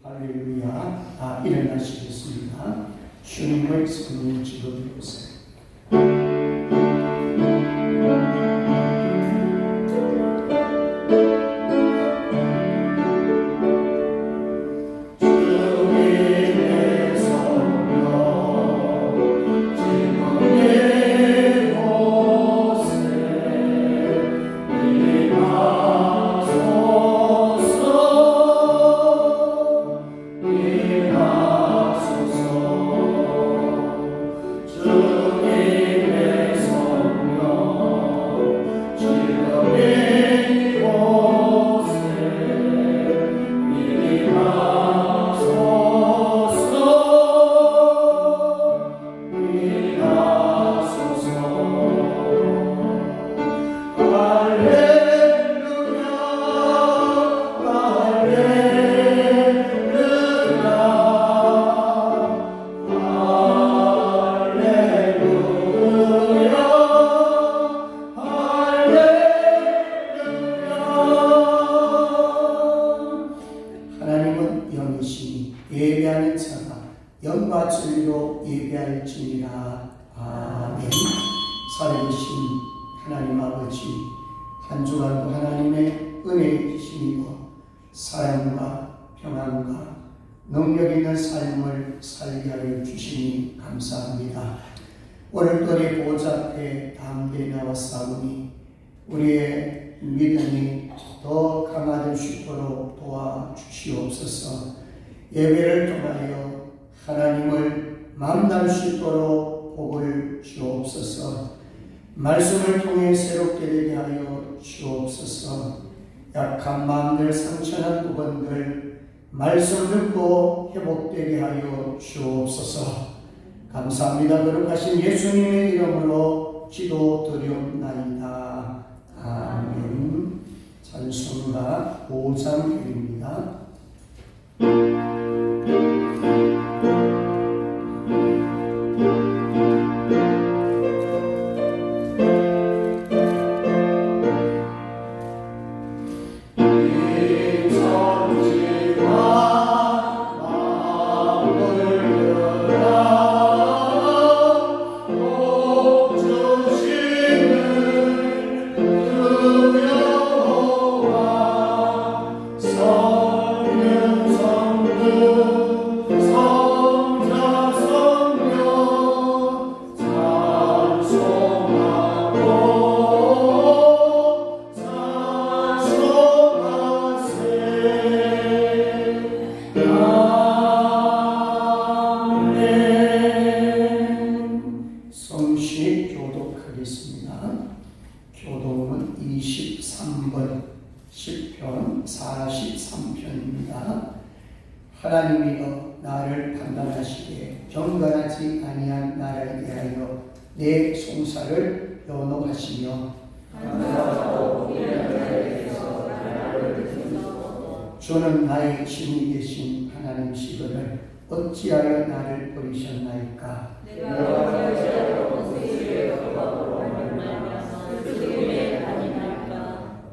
할렐루야. 일어나시겠습니다. 주님의 손을 집어드리세요. 예배하는 자가 영과 진리로 예배할지니라. 아멘. 살아계신 하나님 아버지, 한 주간도 하나님의 은혜의 힘입어 사랑과 평안과 능력 있는 삶을 살게 하여 주시니 감사합니다. 오늘도 내 보좌 앞에 담대히 나왔사오니 우리의 믿음이 더 강화될 수 있도록 도와주시옵소서. 예배를 통하여 하나님을 만날 수 있도록 복을 주옵소서. 말씀을 통해 새롭게 되게 하여 주옵소서. 약한 마음들, 상처난 부분들 말씀 듣고 회복되게 하여 주옵소서. 감사합니다. 거룩하신 예수님의 이름으로 기도드리옵나이다. 아멘. 찬송가 5장 드립니다. 교동은 23번 10편 43편입니다. 하나님이여 나를 판단하시되 경건하지 아니한 나를 대하여 내 송사를 연호하시며 주는 나의 친히 계신 하나님시거늘 어찌하여 나를 버리셨나이까.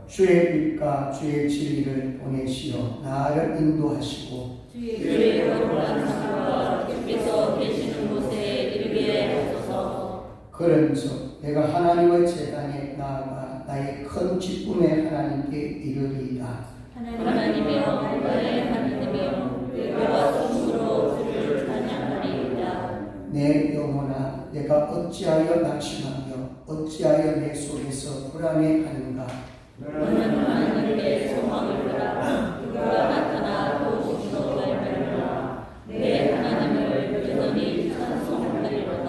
주의 빛과 주의 진리를 보내시어 나를 인도하시고 주의 거룩한 창과 주께서 계시는 곳에 이르게 하소서. 그런즉 내가 하나님의 제단에 나아가 나의 큰 기쁨의 하나님께 이르리이다. 하나님이여 나의 하나님이여 내가 숨으로 주를 찬양하리이다. 내 영혼아 내가 어찌하여 낙심하며 어찌하여 내 속에서 불안해하는가. 너는 하나님께 소망을 두라. 그가 나타나 도우시고 말미암아 내 하나님을 여전히 찬송하리로다.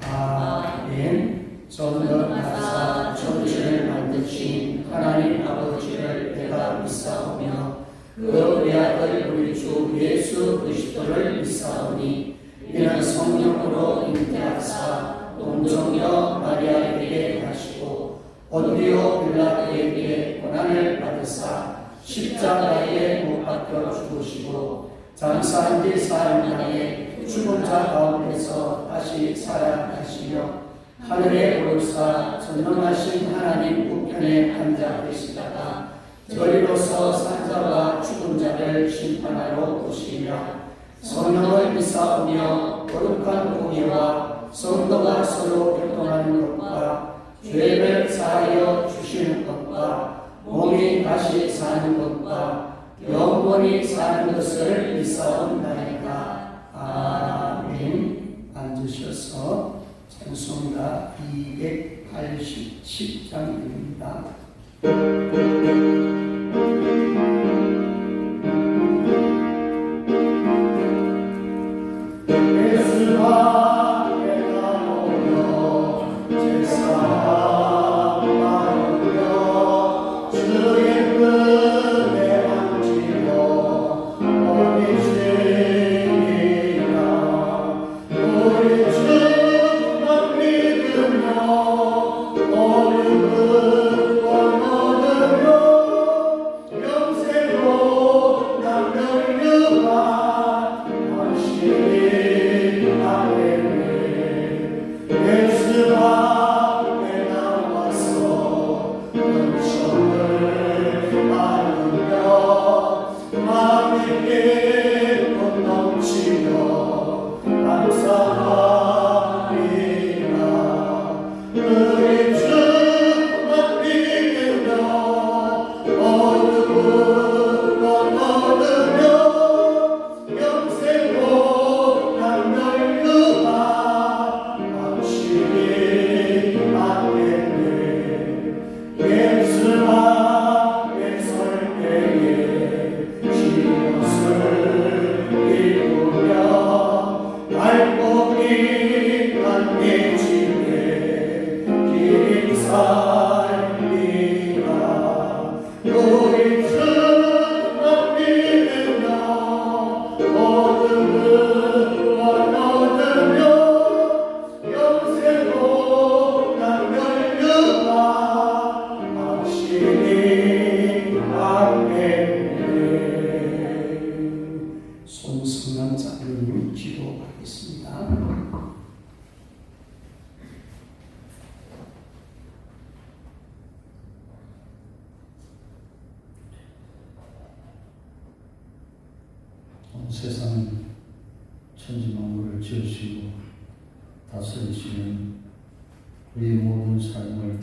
아멘. 전능하사 천지를 만드신 하나님 아버지를 내가 믿사오며 그 외아들 우리 주 예수 그리스도를 믿사오니 이는 성령으로 잉태하사 동정녀 마리아에게 하시고 본디오 빌라도에게 고난을 받으사 십자가에 못 박혀 죽으시고 장사한 지 사흘 만에 죽은 자 가운데서 다시 살아나시며 하늘에 오르사 전능하신 하나님 우편에 앉아 계시다가 저리로서 산자와 죽은 자를 심판하러 오시리라. 성령을 믿사오며 거룩한 공의와 성도가 서로 교통하는 것과 죄를 사하여 주시는 것과 몸이 다시 사는 것과 영원히 사는 것을 믿사옵나이다. 아멘. 앉으셔서 찬송가 287장입니다. 손승남 장로님 기도하겠습니다. 세상 천지만물을 지으시고 다스리시는 우리의 모든 삶을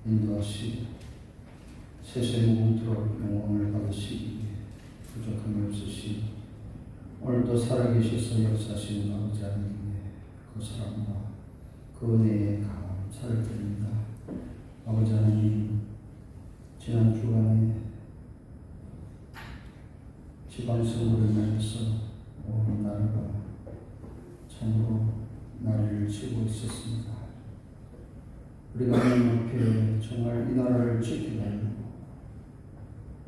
인도하시고 세세무궁토록 영광을 받으시기에 부족함이 없으시고 오늘도 살아계셔서 역사하시는 아버지 하나님의 그 사랑과 그 은혜에 감사를 드립니다. 아버지 하나님, 지난 주간에 지방선거를 인해서 온 나라가 참으로 난리를 치고 있었습니다. 우리가 하나님 앞에 정말 이 나라를 지키달라고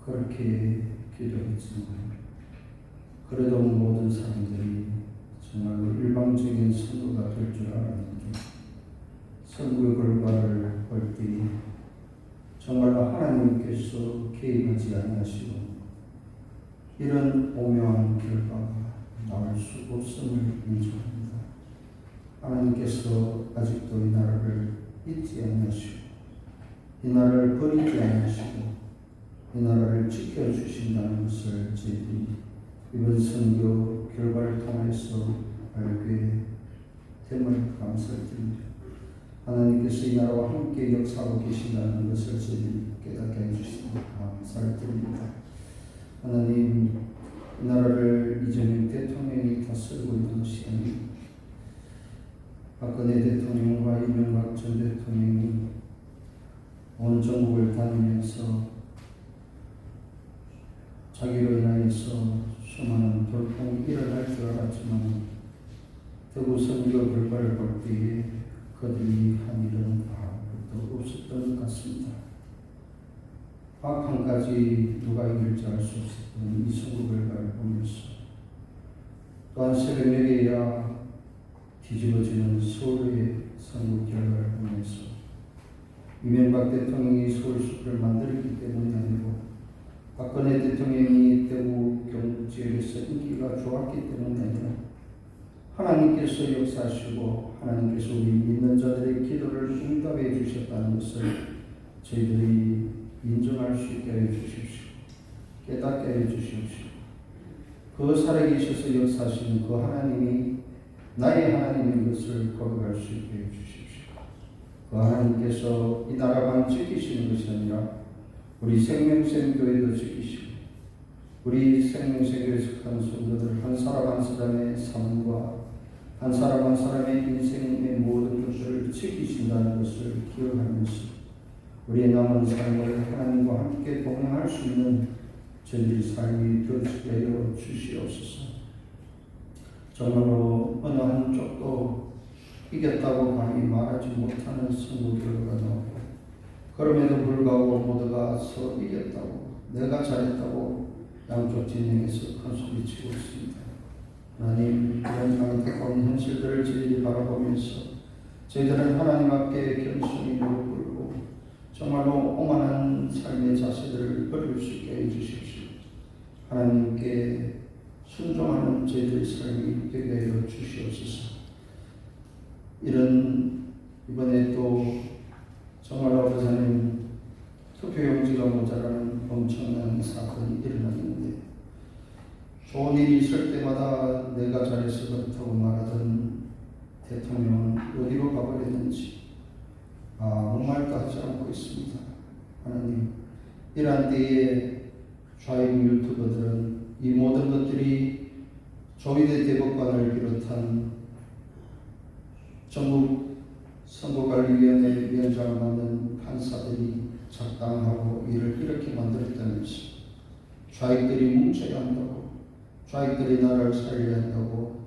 그렇게 기도했지만 그래도 모든 사람들이 정말로 일방적인 선거가 될 줄 알았는데 선거 결과를 볼 때 정말로 하나님께서 개입하지 않으시고 이런 오묘한 결과가 나올 수 없음을 인정합니다. 하나님께서 아직도 이 나라를 잊지 않으시고 이 나라를 버리지 않으시고 이 나라를 지켜주신다는 것을 저희들이 이번 선거 결과를 통해서 알게 됨을 감사를 드립니다. 하나님께서 이 나라와 함께 역사하고 계신다는 것을 저희들이 깨닫게 해주시니 감사를 드립니다. 하나님, 이 나라를 이재명 대통령이 다스리고 있는 시간이 박근혜 대통령과 이명박 전 대통령이 온 전국을 다니면서 자기로 인하여서 수많은 돌풍이 일어날 줄 알았지만 대구 선거 결과를 볼 때에 그들이 한 일은 아무것도 없었던 것 같습니다. 딱 한 가지 누가 이길지 알 수 없었던 이 선거 결과를 보면서 또한 새벽 4개야 뒤집어지는 서울의 선거 결과를 보면서 이명박 대통령이 서울숲을 만들었기 때문이 아니고 박근혜 대통령이 대구 경북 지역에서 인기가 좋았기 때문이 아니라 하나님께서 역사하시고 하나님께서 우리 믿는 자들의 기도를 응답해 주셨다는 것을 저희들이 인정할 수 있게 해 주십시오. 깨닫게 해주시옵시고 그 살아계셔서 역사하시는 그 하나님이 나의 하나님인 것을 고백할 수 있게 해주십시오. 그 하나님께서 이 나라만 지키시는 것이 아니라 우리 생명샘교회도 지키시고 우리 생명샘교회에 속한 성도들 한 사람 한 사람의 삶과 한 사람 한 사람의 인생의 모든 것들을 지키신다는 것을 기억하면서 우리의 남은 삶을 하나님과 함께 동행할 수 있는 저희들의 삶이 되어지게 하여 주시옵소서. 정말로 어느 한쪽도 이겼다고 감히 말하지 못하는 선거 결과가 나오고 그럼에도 불구하고 모두가 서로 이겼다고 내가 잘했다고 양쪽 진영에서 큰 소리치고 있습니다. 하나님 이런 안타까운 현실들을 저희들이 바라보면서 저희들은 하나님 앞에 겸손히 무릎 꿇고 정말로 오만한 삶의 자세들을 버릴 수 있게 해주십시오. 하나님께 순종하는 저희들의 삶이 되게 하여 주시옵소서. 이번에 또 정말로 아버지 하나님 투표용지가 모자라는 엄청난 사건이 일어났는데 좋은 일이 있을 때마다 내가 잘해서 그렇다고 말하던 대통령은 어디로 가버렸는지 아무 말도 하지 않고 있습니다. 하나님 이러한 때에 좌익 유튜버들은 이 모든 것들이 조희대 대법관을 비롯한 전국 선거관리위원회 위원장을 맡는 판사들이 작당하고 이를 이렇게 만들었다면서 좌익들이 뭉쳐야 한다고 좌익들이 나라를 살려야 한다고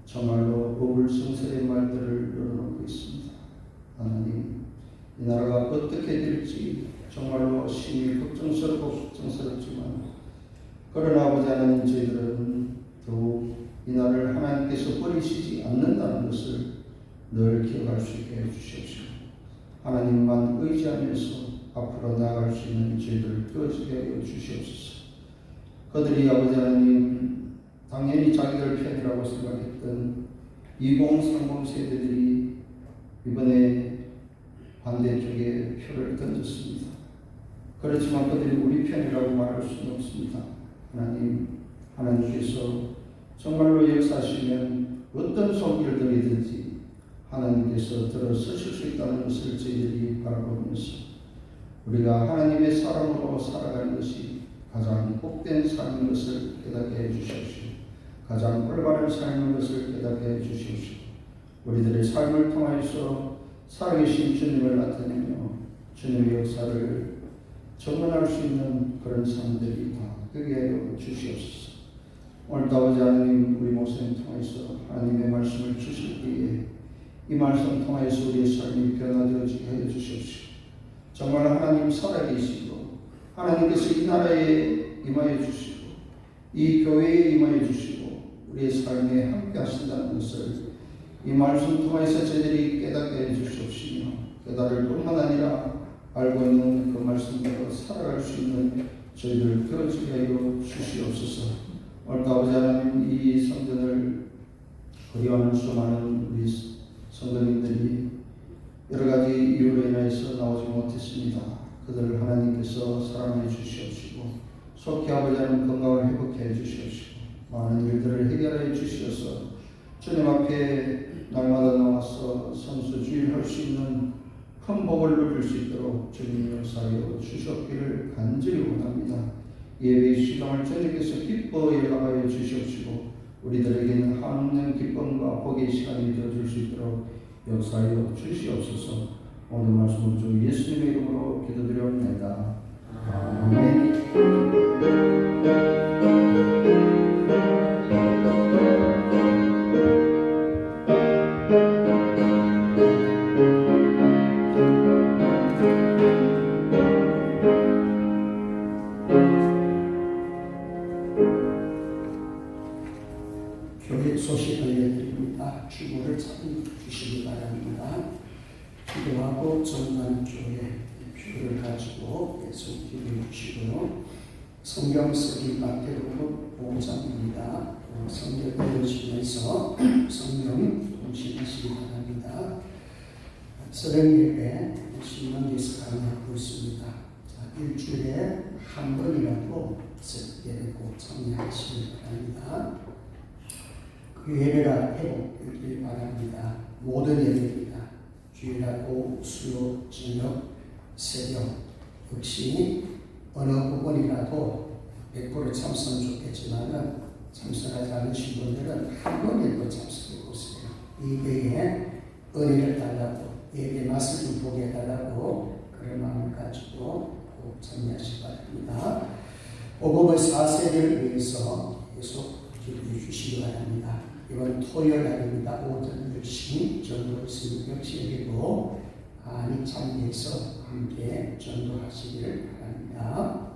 정말로 어불성설의 말들을 열어놓고 있습니다. 하나님 이 나라가 어떻게 될지 정말로 심히 걱정스럽고 걱정스럽지만 그러나 아버지 하나님 저희들은 더욱 이 나라를 하나님께서 버리시지 않는다는 것을 늘 기억할 수 있게 해주시옵시고 하나님만 의지하면서 앞으로 나아갈 수 있는 저희들을 되어지게 하여 주시옵소서. 그들이 아버지 하나님 당연히 자기들 편이라고 생각했던 2030 세대들이 이번에 반대쪽에 표를 던졌습니다. 그렇지만 그들이 우리 편이라고 말할 수는 없습니다. 하나님께서 정말로 역사하시면 어떤 손길들이든지 하나님께서 들어서실 수 있다는 것을 저희들이 바라보면서 우리가 하나님의 사람으로 살아가는 것이 가장 복된 삶인 것을 깨닫게 해주시옵시고 가장 올바른 삶인 것을 깨닫게 해주시옵시고 우리들의 삶을 통하여서 살아계신 주님을 나타내며 주님의 역사를 증언할 수 있는 그런 삶들이 다 되게 하여 주시옵소서. 오늘도 아버지 하나님 우리 목사님 통해서 하나님의 말씀을 주실 때에 이 말씀 통해서 우리의 삶이 변화되어지게 하여 주시옵시고 정말 하나님 살아계시고 하나님께서 이 나라에 임하여 주시고 이 교회에 임하여 주시고 우리의 삶에 함께 하신다는 것을 이 말씀 통해서 저희들이 깨닫게 해 주시옵시며 깨달을 뿐만 아니라 알고 있는 그 말씀대로 살아갈 수 있는 저희들 되어지게 하여 주시옵소서. 오늘 아버지 하나님 이 성전을 그리워하는 수많은 우리 성도님들이 여러 가지 이유로 인해서 나오지 못했습니다. 그들을 하나님께서 사랑해 주시옵시고 속히 아버지 하나님 건강을 회복해 주시옵시고 많은 일들을 해결해 주시어서 주님 앞에 날마다 나와서 선수주의할 수 있는 큰 복을 누릴 수 있도록 주님 역사하여 주셨기를 간절히 원합니다. 예배의 시간을 주님께서 기뻐 열람하여 주시옵시고 우리들에게는 한없는 기쁨과 복의 시간이 되어줄 수 있도록 역사하여 주시옵소서. 오늘 말씀을 주 예수님의 이름으로 기도드려옵나이다. 아멘. 교회 소식 알려드립니다. 주보를 찾아주시기 바랍니다. 기도하고 전남교회 표를 가지고 계속 기도해 주시고요. 성경 쓰기 마태복음 5장입니다. 성경 읽으시면서 성경 동시하시기 바랍니다. 서령예배 신문에서 강의하고 있습니다. 일주일에 한 번이라도 예배 꼭 참여하시기 바랍니다. 그 예배가 회복되길 바랍니다. 모든 예배입니다. 주일하고 수요, 저녁, 새벽 역시 어느 부분이라도 100% 참선 좋겠지만은 참선하지 않으신 분들은 한 번이라도 참선해 보세요. 이 예배에 은혜를 달라고 예배 맛을 좀 보게 해달라고 그런 마음을 가지고 꼭 참여하시기 바랍니다. 복음의 4세를 위해서 계속 기도해 주시기 바랍니다. 이번 토요일 날입니다. 오전 10시 전도 있으면 역시에도 많이 참여해서 함께 전도하시기를 바랍니다.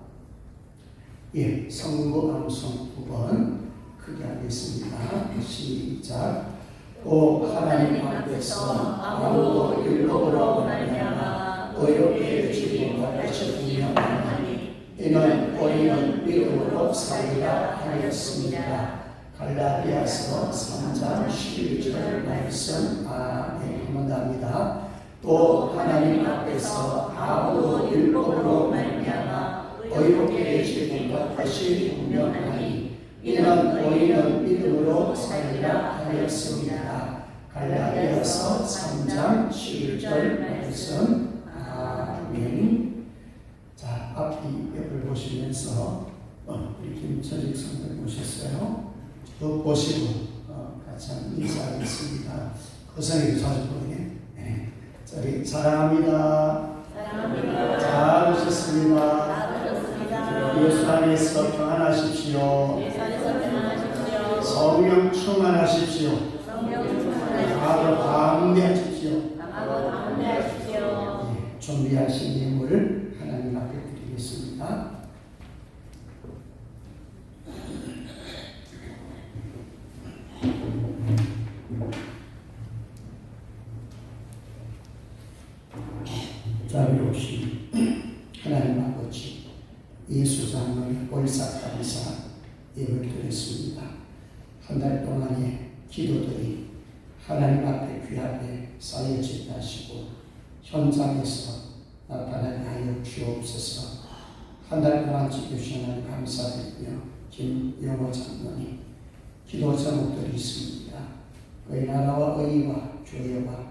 예, 성부 암송 9번 크게 하겠습니다. 시작. 오 하나님 앞에서 아무도 율법으로 말미암아 어렵게 여기지 못하시 분명하니 이는 우리는 믿음으로 살리라 하였습니다. 갈라디아서 3장 11절 말씀. 아멘. 한번 더 합니다. 또 하나님 앞에서 아무도 율법으로 말미암아 어이롭게 여기지 못하시 분명하니 이는 우리는 믿음으로 살리라 하였습니다. 갈라디아서 3장 11절 말씀. 아멘. 자, 앞뒤 옆을 보시면서 우리 김철익 선생님 오셨어요. 또 보시고 같이 한번 인사하겠습니다. 거성이도 자주 보네. 네. 저희 사랑합니다. 사랑합니다. 잘 오셨습니다. 예수 안에서 평안하십시오. 예수 안에서 평안하십시오. 성령 충만하십시오. 성령 충만하십시오. 아버 담대하십시오. 아버 담대하십시오. 네, 준비하신 예물 하나님 앞에 드리겠습니다. 자비로우신 하나님 아버지, 예수장을 올삭감사 예를 드렸습니다. 한 달 동안의 기도들이 하나님 앞에 귀하게 쌓여지게 하시고 현장에서 나타나게 하여 주옵소서. 한 달 동안 지켜주신 하나님 감사드리며 김영호 장로님 기도 제목들이 있습니다. 의 나라와 의와 교회와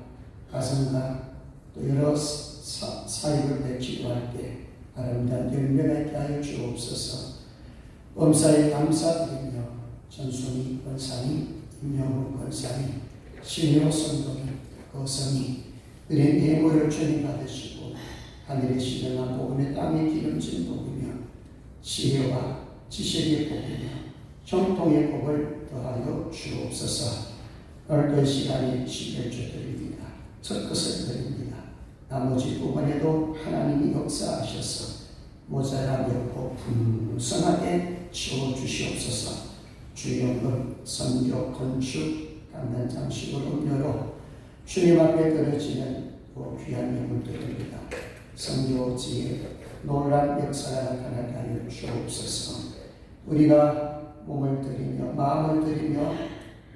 가정과 또 여러 사역을 배치할 때 아름다운 열매가 있게 하여 주옵소서. 범사에 감사드리며 전순희 권사님, 임영훈 권사님, 신효 성도님, 거성이 은혜 예물을 주님 받으시고 하늘의 신령한 복음의 땅에 기름진 복이며 지혜와 지식의 복이며 형통의 복을 더하여 주옵소서. 오늘도 시간에 11조 드립니다. 첫 것을 드립니다. 나머지 부분에도 하나님이 역사하셔서 모자라며 풍성하게 채워주시옵소서. 주영금, 선교, 건축, 간단 장식으로 음료로 주님 앞에 드려지는 귀한 예물들입니다. 선교지에 놀란 역사가 나타나게 하여 주옵소서. 우리가 몸을 드리며 마음을 드리며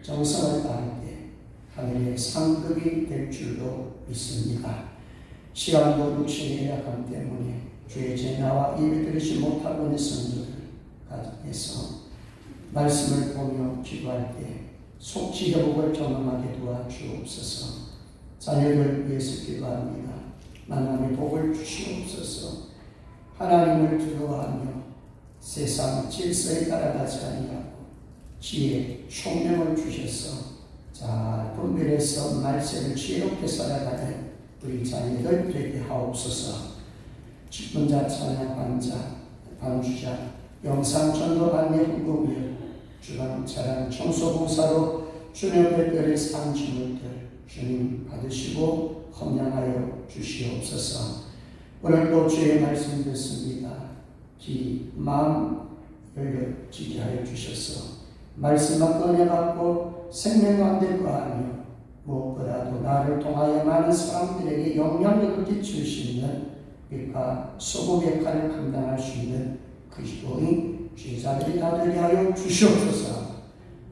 정성을 다할 때 하늘의 상급이 될 줄로 믿습니다. 시간도 육신의 약함 때문에 주의 제나와 예배 드리지 못하고 있는 성도들 가정에서 말씀을 보며 기도할 때 속지 회복을 경험하게 도와주옵소서. 자녀를 위해서 기도합니다. 만남의 복을 주시옵소서. 하나님을 두려워하며 세상 질서에 따라가지 아니하고 지혜, 총명을 주셔서 잘 분별해서 말씀을 지혜롭게 살아가는 우리 자녀들 되게 하옵소서. 직분자, 찬양 반주자, 영상 전도 반대 후보며 주방 차량 청소봉사로 주님의 별의 상징물들 주님 받으시고 헌양하여 주시옵소서. 오늘도 주의 말씀 듣습니다. 마음 열려지게 하여 주셔서 말씀만 꺼내갖고 생명관대 거하며 무엇보다도 나를 통하여 많은 사람들에게 영향력을 끼칠 수 있는 빛과 소금의 역할을 감당할 수 있는 그리스도인 제자들이 다 되게 하여 주시옵소서.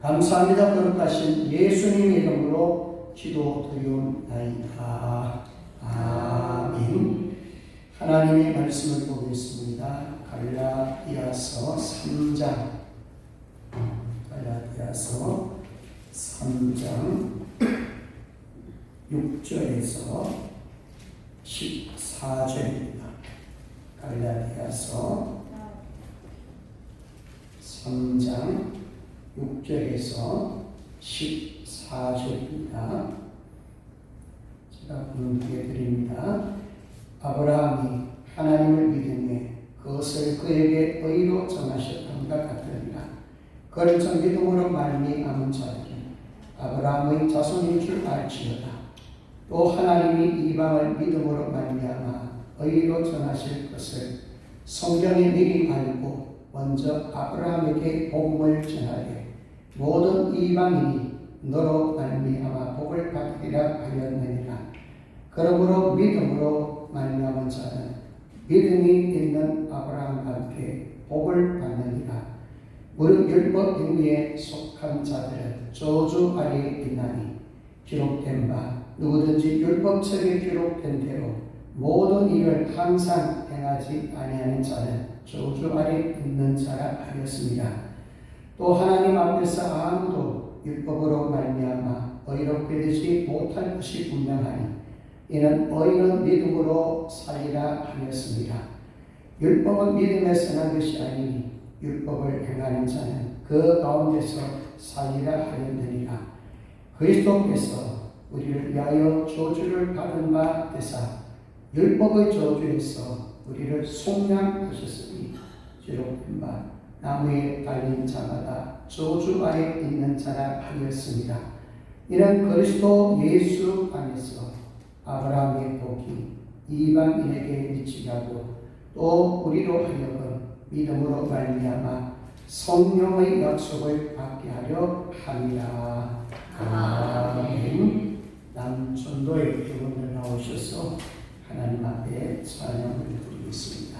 감사합니다. 거룩하신 예수님 이름으로 기도드리옵나이다. 아멘. 하나님의 말씀을 보겠습니다. 갈라디아서 3장 6절에서 14절입니다. 갈라디아서 3장 6절에서 14절입니다. 제가 분기해 드립니다. 아브라함이 하나님을 믿음에 그것을 그에게 의로 정하셨던가 같으니라. 그를 전 믿음으로 말미암은 자들은 아브라함의 자손인 줄 알지어다. 또 하나님이 이방을 믿음으로 말미암아 의로 전하실 것을 성경에 미리 알고 먼저 아브라함에게 복음을 전하되 모든 이방인이 너로 말미암아 복을 받으리라 하였느니라. 그러므로 믿음으로 말미암은 자는 믿음이 있는 아브라함과 함께 복을 받느니라. 무릇 율법 행위에 속한 자들은 저주 아래에 있나니 기록된 바 누구든지 율법책에 기록된 대로 모든 일을 항상 행하지 아니하는 자는 저주 아래에 있는 자라 하였습니다. 또 하나님 앞에서 아무도 율법으로 말미암아 의롭게 되지 못할 것이 분명하니 이는 의인은 믿음으로 살리라 하였습니다. 율법은 믿음에서 난 것이 아니니 율법을 행하는 자는 그 가운데서 살리라 하였느니라. 그리스도께서 우리를 위하여 저주를 받은 바 되사 율법의 저주에서 우리를 속량하셨으니 기록된 바 나무에 달린 자마다 저주 아래 있는 자라 하였습니다. 이는 그리스도 예수 안에서 아브라함의 복이 이방인에게 미치게 하고 또 우리로 하여금 믿음으로 말미암아 성령의 약속을 받게 하려 함이라. 아멘. 남천도에 여러분들 나오셔서 하나님 앞에 찬양을 드리겠습니다.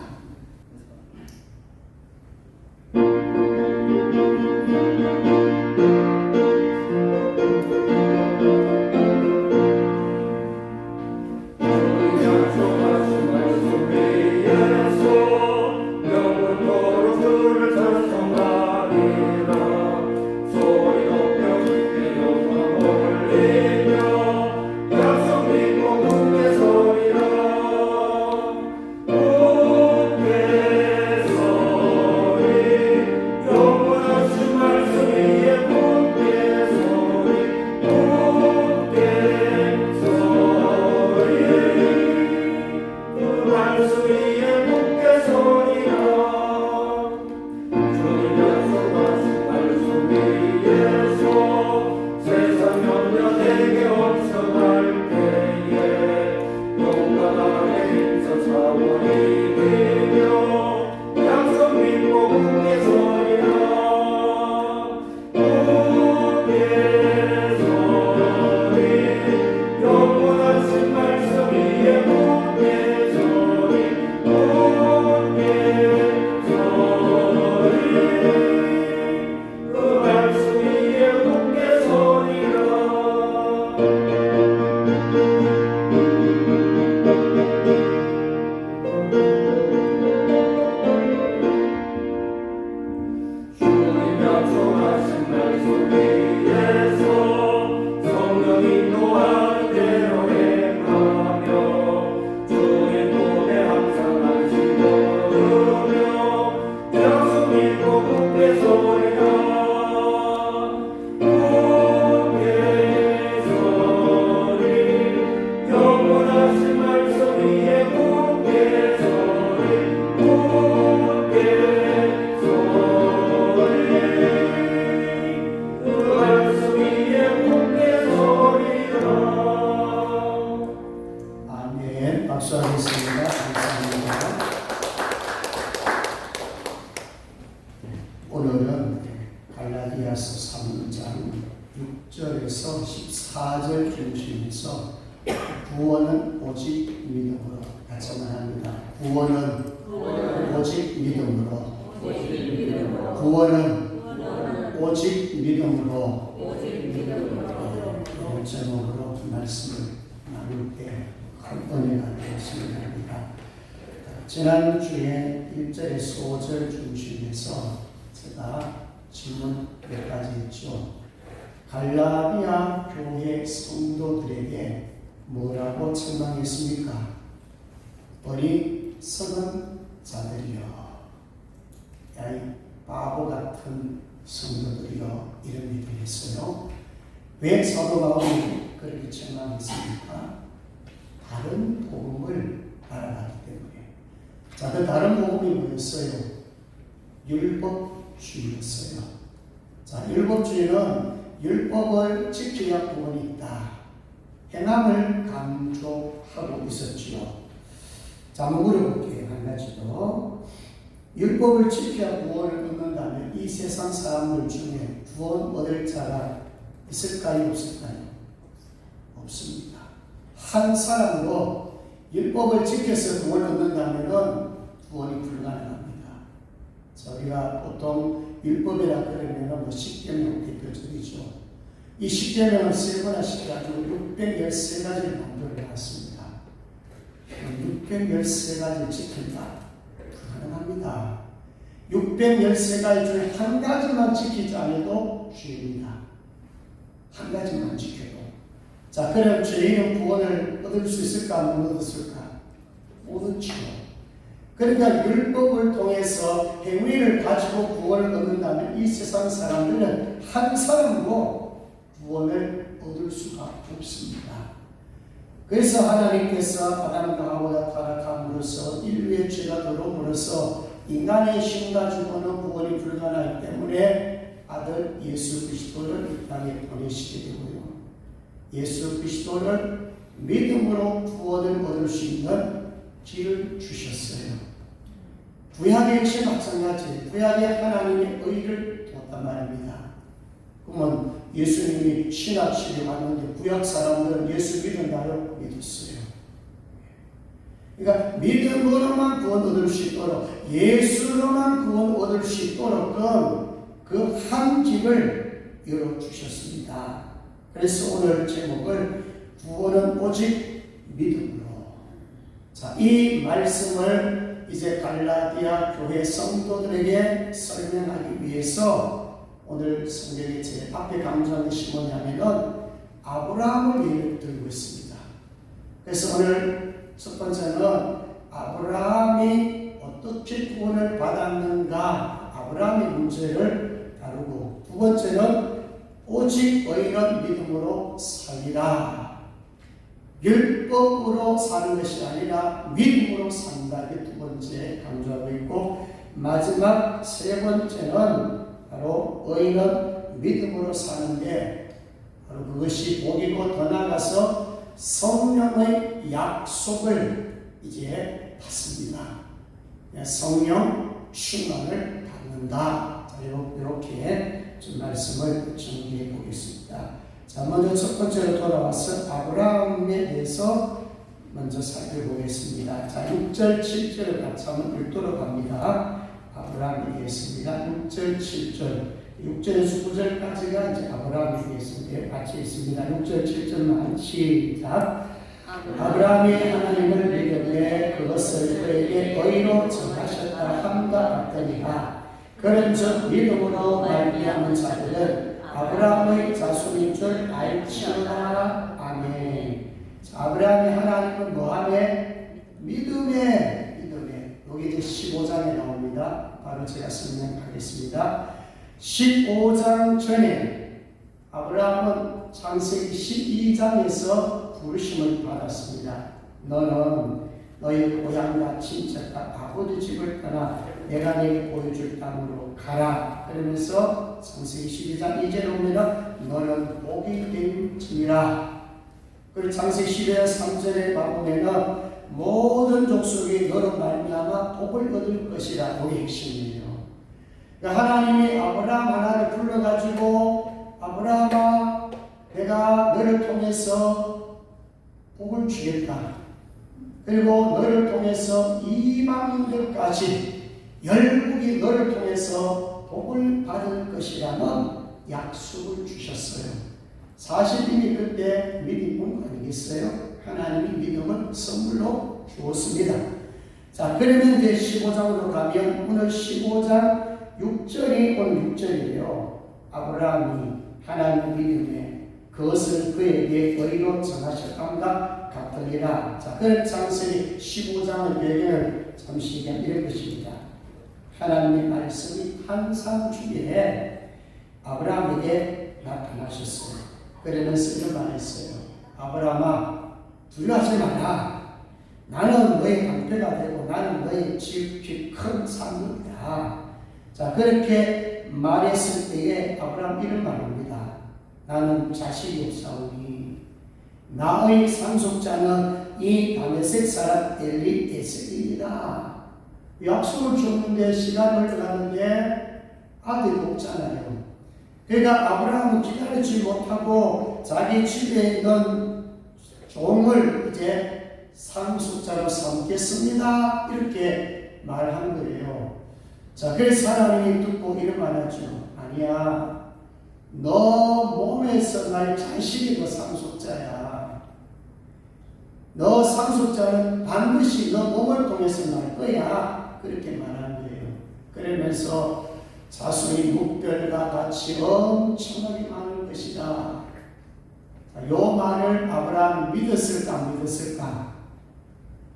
박수하겠습니다. 감사합니다. 오늘은 갈라디아서 3장 6절에서 14절 중심에서 구원은 오직 믿음으로 같이만 합니다. 구원은 오직 믿음으로. 구원은 오직 믿음으로. 이런 제목으로 말씀을 나눌 때 은혜가 되었으면 합니다. 지난주에 1절에서 5절 중심에서 제가 질문 몇 가지 했죠. 갈라디아 교회 성도들에게 뭐라고 책망했습니까? 어리석은 자들이여, 야이 바보 같은 성도들이여, 이런 얘기를 했어요. 왜 사도 바울이 그렇게 책망했습니까? 다른 복음을 알아가기 때문에. 자, 그 다른 복음이 뭐였어요? 율법주의였어요. 자, 율법주의는 율법을 지켜야 구원이 있다, 행함을 강조하고 있었지요. 자, 한번 물어볼게요. 한 가지 더. 율법을 지켜야 구원을 얻는다면 이 세상 사람들 중에 구원 얻을 자가 있을까요? 없을까요? 없습니다. 한 사람도 율법을 지켜서 구원을 얻는다면 구원이 불가능합니다. 자, 우리가 보통 율법이라 그러면 십계명 대표적이죠. 이 십계명을 세 번 하시가지고 613가지를 만들어 놨습니다. 613가지를 지킨다? 불가능합니다. 613가지 중에 한 가지만 지키지 않아도 죄입니다. 한 가지만 지켜도. 자, 그럼 죄인은 구원을 얻을 수 있을까? 못 얻었을까? 못 얻죠. 그러니까 율법을 통해서 행위를 가지고 구원을 얻는다면 이 세상 사람들은 한 사람도 구원을 얻을 수가 없습니다. 그래서 하나님께서 아담과 하와가 타락함으로써 인류의 죄가 들어옴으로써 인간의 힘 가지고는 구원이 불가능하기 때문에 아들 예수 그리스도를 이 땅에 보내시게 되고요. 예수 그리스도를 믿음으로 구원을 얻을 수 있는 길을 주셨어요. 구약의 역시 마찬가지. 구약에 하나님의 의를 두었단 말입니다. 그러면 예수님이 신학시대 왔는데 구약 사람들은 예수 믿는다고 믿었어요. 그러니까 믿음으로만 구원 얻을 수 있도록, 예수로만 구원 얻을 수 있도록 그 한 길을 열어주셨습니다. 그래서 오늘 제목을 구원은 오직 믿음으로. 자, 이 말씀을 이제 갈라디아 교회 성도들에게 설명하기 위해서 오늘 성경에 제 앞에 강조하는 것이 뭐냐면은 아브라함을 예를 들고 있습니다. 그래서 오늘 첫 번째는 아브라함이 어떻게 구원을 받았는가, 아브라함의 문제를 다루고, 두 번째는 오직 의인은 믿음으로 살리라. 율법으로 사는 것이 아니라 믿음으로 산다. 이게 두 번째 강조하고 있고, 마지막 세 번째는 바로 의인은 믿음으로 사는데 바로 그것이 복이고, 더 나아가서 성령의 약속을 이제 받습니다. 성령 충만을 받는다. 자, 이렇게 좀 말씀을 정리해 보겠습니다. 자, 먼저 첫 번째로 돌아와서 아브라함에 대해서 먼저 살펴보겠습니다. 자, 6절, 7절을 같이 한번 읽도록 합니다. 아브라함에 대해서입니다. 6절, 7절. 6절에서 9절까지가 이제 아브라함에 대해서 같이 있습니다. 6절, 7절만 시작. 아브라함이 하나님을 믿음에 그것을 그에게 의로 정하셨다 함과 같으니라. 그런즉 믿음으로 말미암은 자들은 아브라함의 자손인 줄 알지어다. 아멘. 아브라함이 하나님을 뭐하네? 믿음에. 여기 이제 15장에 나옵니다. 바로 제가 설명하겠습니다. 15장 전에 아브라함은 창세기 12장에서 부르심을 받았습니다. 너는 너희 고향과 친척과 아버지 집을 떠나 내가 너에게 보여줄 땅으로 가라. 그러면서 창세기 12장 2절에 보면 너는 복이 될지니라. 그리고 창세기 12장 3절에 보면 모든 족속이 너로 말미암아 복을 얻을 것이라. 그게 핵심이에요. 그러니까 하나님이 아브라함 하나를 불러가지고 아브라함아 내가 너를 통해서 복을 주겠다. 그리고 너를 통해서 이방인들까지 열국이 너를 통해서 복을 받을 것이라는 약속을 주셨어요. 사실 이미 그때 믿음은 아니겠어요? 하나님이 믿음을 선물로 주었습니다. 자, 그러면 이제 15장으로 가면 오늘 15장 6절이 오늘 6절이에요. 아브라함이 하나님 믿음에 그것을 그에게 의로 정하셨감과 같으리라. 자, 그런 장세기 15장의 배경을 잠시 이런 것입니다. 하나님의 말씀이 항상 주위에 아브라함에게 나타나셨어요. 그러면서 이런 말을 했어요. 아브라함아, 두려워하지 마라. 나는 너의 방패가 되고 나는 너의 지극히 큰 산물이다. 자, 그렇게 말했을 때에 아브라함 이런 말입니다. 나는 자식이 없사오니 나의 상속자는 이 다메섹 사람 엘리에셀이다. 약속을 줬는데 시간을 가는데 아들이 없잖아요. 그러니까 아브라함은 기다리지 못하고 자기 집에 있는 종을 이제 상속자로 삼겠습니다. 이렇게 말한 거예요. 자, 그래서 하나님이 듣고 이런 말하죠. 아니야. 너 몸에서 날 자식이 너 상속자야. 너 상속자는 반드시 너 몸을 통해서 날 거야. 그렇게 말한 거예요. 그러면서 자손이 묵별과 같이 엄청나게 많을 것이다. 자, 요 말을 아브라함이 믿었을까 안 믿었을까?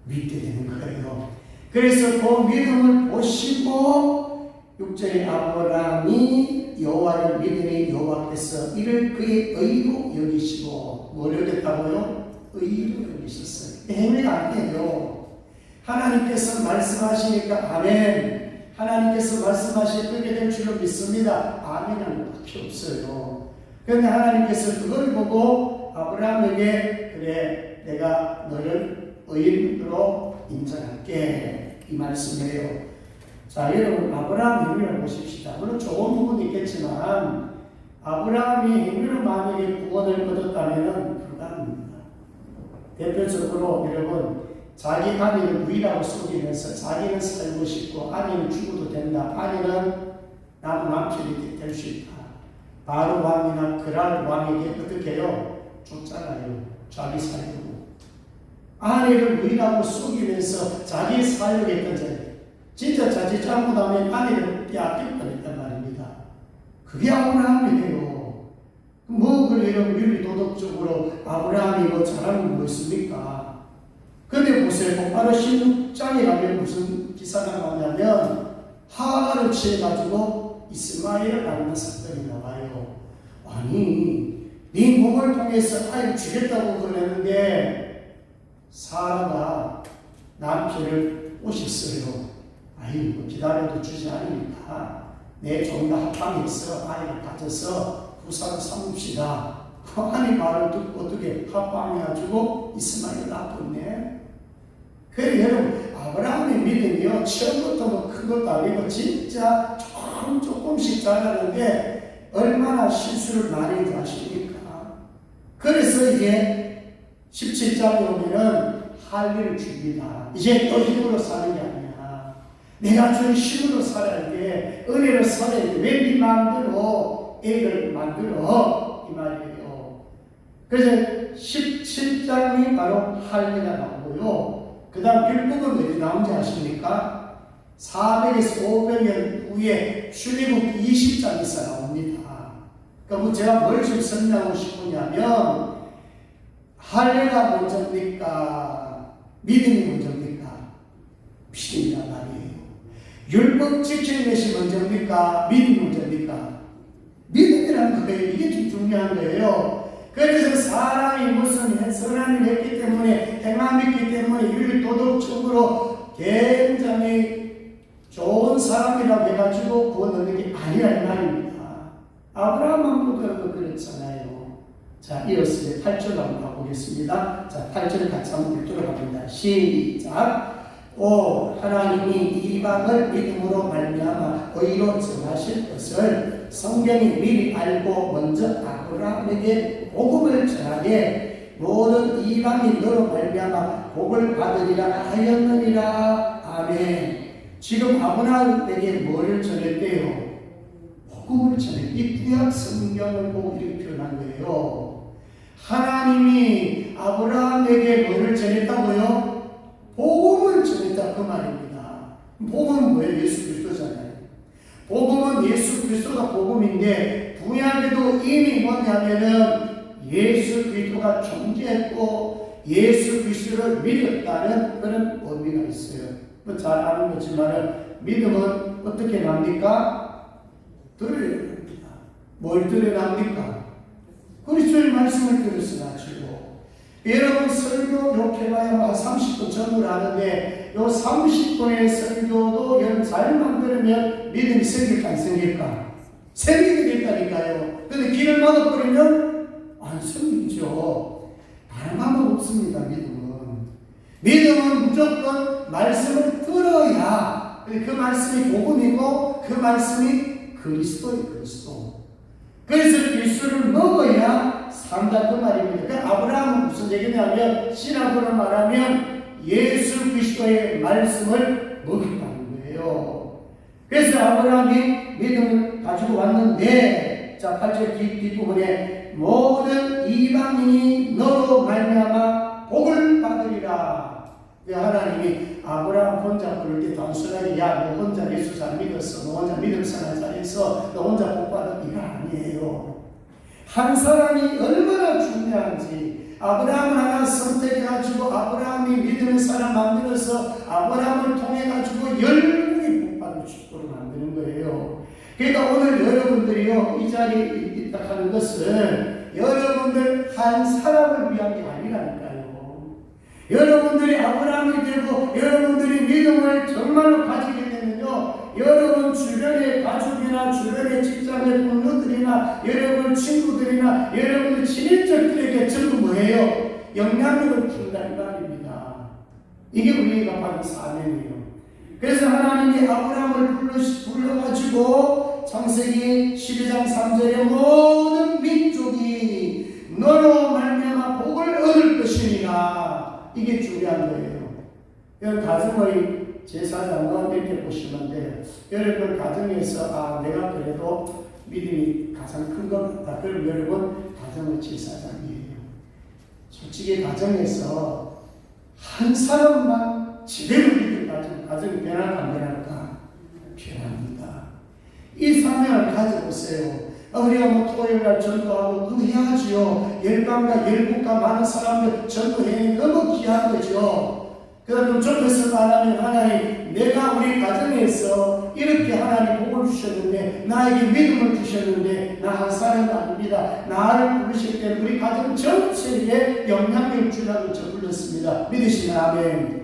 믿게 되는 거예요. 그래서 그 믿음을 보시고 6절에 아브라함이 여호와를 믿으니 여호와께서 이를 그의 의로 여기시고 뭘 여겼다고요? 의로 여기셨어요. 행위가 아니에요. 하나님께서 말씀하시니까 아멘. 하나님께서 말씀하시니 그렇게 될 줄로 믿습니다. 아멘은 밖에 없어요. 그런데 하나님께서 그걸 보고 아브라함에게 그래 내가 너를 의인으로 인정할게 이 말씀이에요. 자, 여러분 아브라함 행위를 보십시다. 물론 좋은 부분이 있겠지만 아브라함이 행위로 만약에 구원을 얻었다면 불가능합니다. 대표적으로 여러분 자기 아내를 유일하고 속이면서 자기는 살고 싶고 아내는 죽어도 된다. 아내는 나도 남편이 될 수 있다. 바로 왕이나 그랄 왕에게 어떻게 해요? 줬잖아요. 자기 살려고. 아내를 유일하고 속이면서 자기 살려겠던 자리. 진짜 자칫 잘못하면 아내를 빼앗길 뻔했단 말입니다. 그게 아브라함이에요. 뭐 그래요? 윤리 도덕적으로 아브라함이 뭐 잘하는 거 뭐 있습니까? 근데 보세요. 곧바로 16장에 가면 무슨 기사가 나오냐면 하가를 취해가지고 이스마엘을 낳는 사건이 나와요. 아니, 네 몸을 통해서 아이를 주겠다고 그랬는데 사라가 남편을 꼬셨어요. 아이고 기다려도 주지 않으니까 내 종과 합방해서 아이를 가져서 부사를 삼읍시다. 그 아내 말을 듣고 어떻게 합방해가지고 이스마엘을 낳았네. 그래 여러분 아브라함의 믿음이요 처음부터 뭐 큰 것도 아니고 진짜 조금씩 자라는데 얼마나 실수를 많이 했는지 아십니까? 그래서 이제 17장에 오면은 할 일을 줍니다. 이제 너 힘으로 사는 게 아니야. 내가 준 힘으로 살아야 돼. 은혜로 살아야 돼. 왜 네 마음대로 애를 만들어? 이 말이에요. 그래서 17장이 바로 할 일가 나오고요. 그 다음 율법은 왜 나온지 아십니까? 400에서 500년 후에 출애굽 20장에서 나옵니다. 그러니까 제가 뭘 좀 설명하고 싶으냐면 할례가 먼저입니까? 믿음이 먼저입니까? 믿음이란 말이에요. 율법 지키는 것이 먼저입니까? 믿음이 먼저입니까? 믿음이라는 거예요. 이게 좀 중요한 거예요. 그래서 사람이 무슨 선한 일을 했기 때문에 행함이 있기 때문에 윤리 도덕적으로 굉장히 좋은 사람이라고 해가지고 구원 얻는 게 아니란 말입니다. 아브라함도 그랬잖아요. 자, 이어서 8절 한번 가보겠습니다. 자, 8절 같이 한번 읽도록 합니다. 시작. 오 하나님이 이방을 믿음으로 말미암아 의로 정하실 것을 성경이 미리 알고 먼저 아브라함에게 복음을 전하되 모든 이방이 너로 말미암아 복을 받으리라 하였느니라. 아멘. 지금 아브라함에게 뭐를 전했대요? 복음을 전해. 이 구약 성경을 보고 이렇게 표현한 거예요. 하나님이 아브라함에게 뭐를 전했다고요? 복음을 전했다 그 말입니다. 복음은 뭐예요? 예수 그리스도잖아요. 복음은 예수 그리스도가 복음인데 구약에도 이미 뭐냐면은 예수 그리스도가 존재했고 예수 그리스도를 믿었다는 그런 의미가 있어요. 뭐 잘 아는 거지만 믿음은 어떻게 납니까? 들어납니다. 뭘 들어납니까? 그리스도의 말씀을 들어서 가지고 여러분 설교 욕해봐야 한 30분 전후를 하는데 요 30분의 설교도 여러분 잘만 들으면 믿음이 생길까 안 생길까? 생기게 된다니까요. 근데 길을 막아버리면 안 생기죠. 다른 방법 없습니다. 믿음은 무조건 말씀을 들어야 그 말씀이 복음이고 그 말씀이 그리스도의 그리스도. 그래서 그리스도를 먹어야 산다 그 말입니다. 그 아브라함은 무슨 얘기냐면 신학으로 말하면 예수 그리스도의 말씀을 먹였다는 거예요. 그래서 아브라함이 믿음을 가지고 왔는데 자 8절 뒷부분에 모든 이방인이 너로 말미암아 복을 받으리라. 하나님이 아브라함 혼자 부를 때 단순하게 야 너 혼자 예수 잘 믿었어, 너 혼자 믿음 생활 잘했어, 너 혼자 복 받아 이거 아니에요. 한 사람이 얼마나 중요한지 아브라함을 하나 선택해가지고 아브라함이 믿음의 사람 만들어서 아브라함을 통해가지고 열국이 복받을 축복을 만드는 거예요. 그러니까 오늘 여러분들이요 이 자리에 있다는 것은 여러분들 한 사람을 위한 게 아니라니까요. 여러분들이 아브라함이 되고 여러분들이 믿음을 정말로 가지게 되면요 여러분 주변의 가족이나 주변의 직장의 동료들이나 여러분 친구들이나 여러분의 친인척들에게 전부 뭐예요? 영향력을 준다는 말입니다. 이게 우리가 받은 사명이에요. 그래서 하나님이 아브라함을 불러가지고 창세기 12장 3절에 모든 민족이 너로 말미암아 복을 얻을 것이니라. 이게 중요한 거예요. 여러분 가정의 제사장은 이렇게 보시면 돼요. 여러분 가정에서 내가 그래도 믿음이 가장 큰 것 같다. 그럼 여러분 가정의 제사장이에요. 솔직히 가정에서 한 사람만 제대로 믿는 가정이 변할까 안 변할까? 변합니다. 이 사명을 가져보세요. 우리가 뭐 토요일날 전도하고 그거 해야지요. 열방과 열국과 많은 사람들 전도해 너무 귀한 거죠. 그러면 좁혀서 말하면 하나님 내가 우리 가정에서 이렇게 하나님 복을 주셨는데 나에게 믿음을 주셨는데 나 한 사람이 아닙니다. 나를 부르실 때 우리 가정 전체에 영향력을 주라고 저 불렀습니다. 믿으시면 아멘.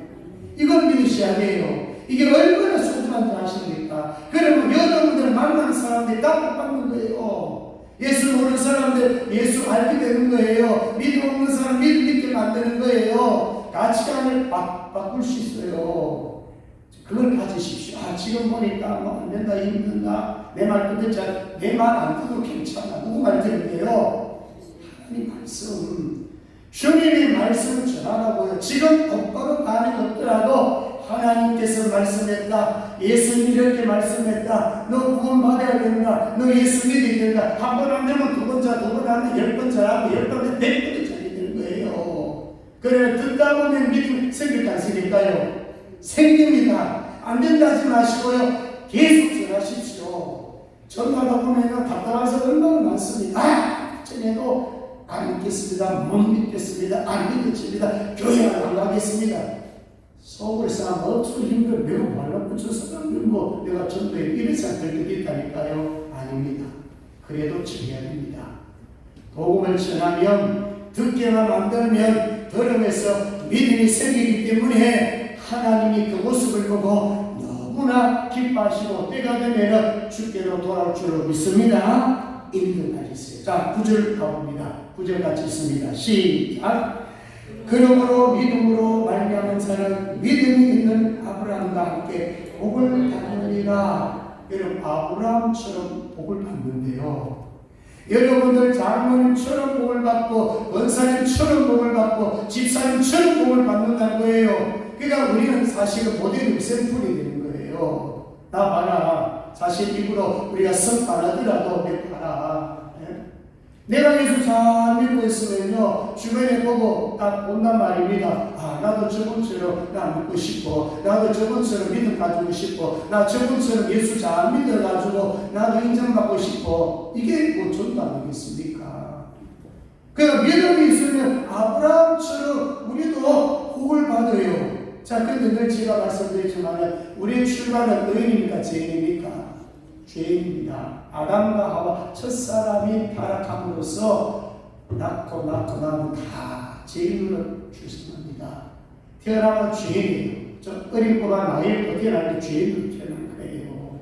이걸 믿으셔야 돼요. 이게 얼마나 소중한지 아십니까? 그러면 여러분들 만나는 사람들이 다 복받는 거예요. 예수 모르는 사람들 예수 알게 되는 거예요. 믿음 없는 사람 믿음 있게 만드는 거예요. 가치관을 바꿀 수 있어요. 그걸 가지십시오. 지금 보니까 뭐 안 된다, 힘든다. 내 말 듣자. 내 말 안 듣어도 괜찮아. 누구 말 들을게요? 하나님 말씀. 주님의 말씀을 전하라고요. 지금 똑바로 반응이 없더라도 하나님께서 말씀했다. 예수님이 이렇게 말씀했다. 너 구원 받아야 된다. 너 예수 믿어야 된다. 한 번 안 되면 두 번 자, 두 번 하면 10번 자라고 10번, 100번이 자게 되는 거예요. 그래 듣다 보면 믿음이 생길까 안 생길까요? 생깁니다. 안 된다 하지 마시고요. 계속 전하십시오. 전하다 보면 답답해서 얼마나 많습니다. 전에도 안 믿겠습니다. 못 믿겠습니다. 안 믿겠습니다. 교회 안 가겠습니다. 속을 싸면 어쩌고 힘들어 매우 발로 붙여서 뭐 내가 전도에 이래서 될 때도 있다니까요. 아닙니다. 그래도 전해야 됩니다. 복음을 전하면 듣게만 만들면 들으면서 믿음이 생기기 때문에 하나님이 그 모습을 보고 너무나 기뻐하시고 때가 되면 주께로 돌아올 줄로 믿습니다. 이 믿음 가지세요. 자 9절 가봅니다. 9절 같이 있습니다. 시작. 그러므로 믿음으로 말미암은 자는 믿음이 있는 아브라함과 함께 복을 받으리라. 여러분 아브라함처럼 복을 받는데요. 여러분들 장로님처럼 복을 받고 권사님처럼 복을 받고 집사님처럼 복을 받는다는 거예요. 그러니까 우리는 사실은 모델 샘플이 되는 거예요. 나 봐라. 사실 입으로 우리가 성 바라더라도 내 봐라. 내가 예수 잘 믿고 있으면요, 주변에 보고 딱 본단 말입니다. 아, 나도 저분처럼 나 믿고 싶어. 나도 저분처럼 믿음 가지고 싶어. 나 저분처럼 예수 잘 믿어가지고 나도 인정받고 싶어. 이게 뭐 전도 아니겠습니까? 그 믿음이 있으면 아브라함처럼 우리도 복을 받아요. 자, 그런데 늘 제가 말씀드렸지만 우리의 출발은 의인입니까? 죄인입니까? 죄인입니다. 아담과 하와 첫사람이 타락함으로써 낳고 나면 다 죄인으로 출생합니다. 태어나면 죄인이에요. 좀 어린 꼬마 나이에 태어날 때 죄인으로 태어난 거예요.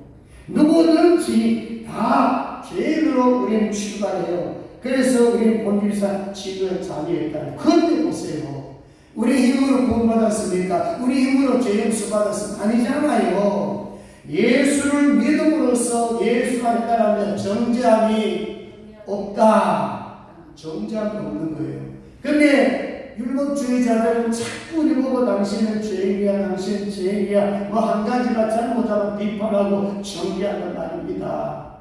누구든지 다 죄인으로 우리는 출발해요. 그래서 우리는 본질상 지구의 자녀였다는. 그런데 보세요. 우리 힘으로 구원받았습니까? 우리 힘으로 죄 용서 받았습니까? 아니잖아요. 예수를 믿음으로써 예수 안에 따르면 정죄함이 없다. 정죄함이 없는 거예요. 근데 율법주의자들은 자꾸 우리 보고 당신은 죄인이야, 당신은 죄인이야, 뭐 한 가지만 잘못하면 비판하고 정죄하는 말입니다.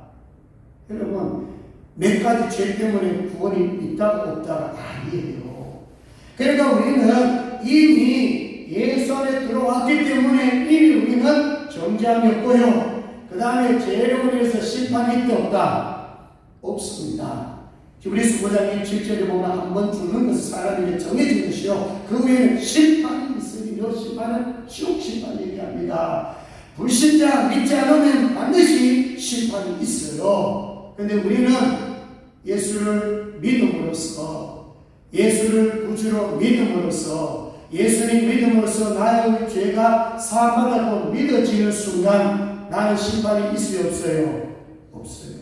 여러분, 몇 가지 죄 때문에 구원이 있다가 없다가 아니에요. 그러니까 우리는 이미 예수 안에 들어왔기 때문에 이미 우리는 정죄함이 없고요. 그 다음에 죄로 인해서 심판이 있다 없다? 없습니다. 히브리서 5장 27절에 보면 한 번 죽는 것은 사람에게 정해진 것이요, 그 후에는 심판이 있으며 심판은 지옥 심판 얘기합니다. 불신자 믿지 않으면 반드시 심판이 있어요. 근데 우리는 예수를 믿음으로써, 예수를 구주로 믿음으로써, 예수님 믿음으로써 나의 죄가 사함받았고 믿어지는 순간 나는 심판이 있어요, 없어요? 없어요.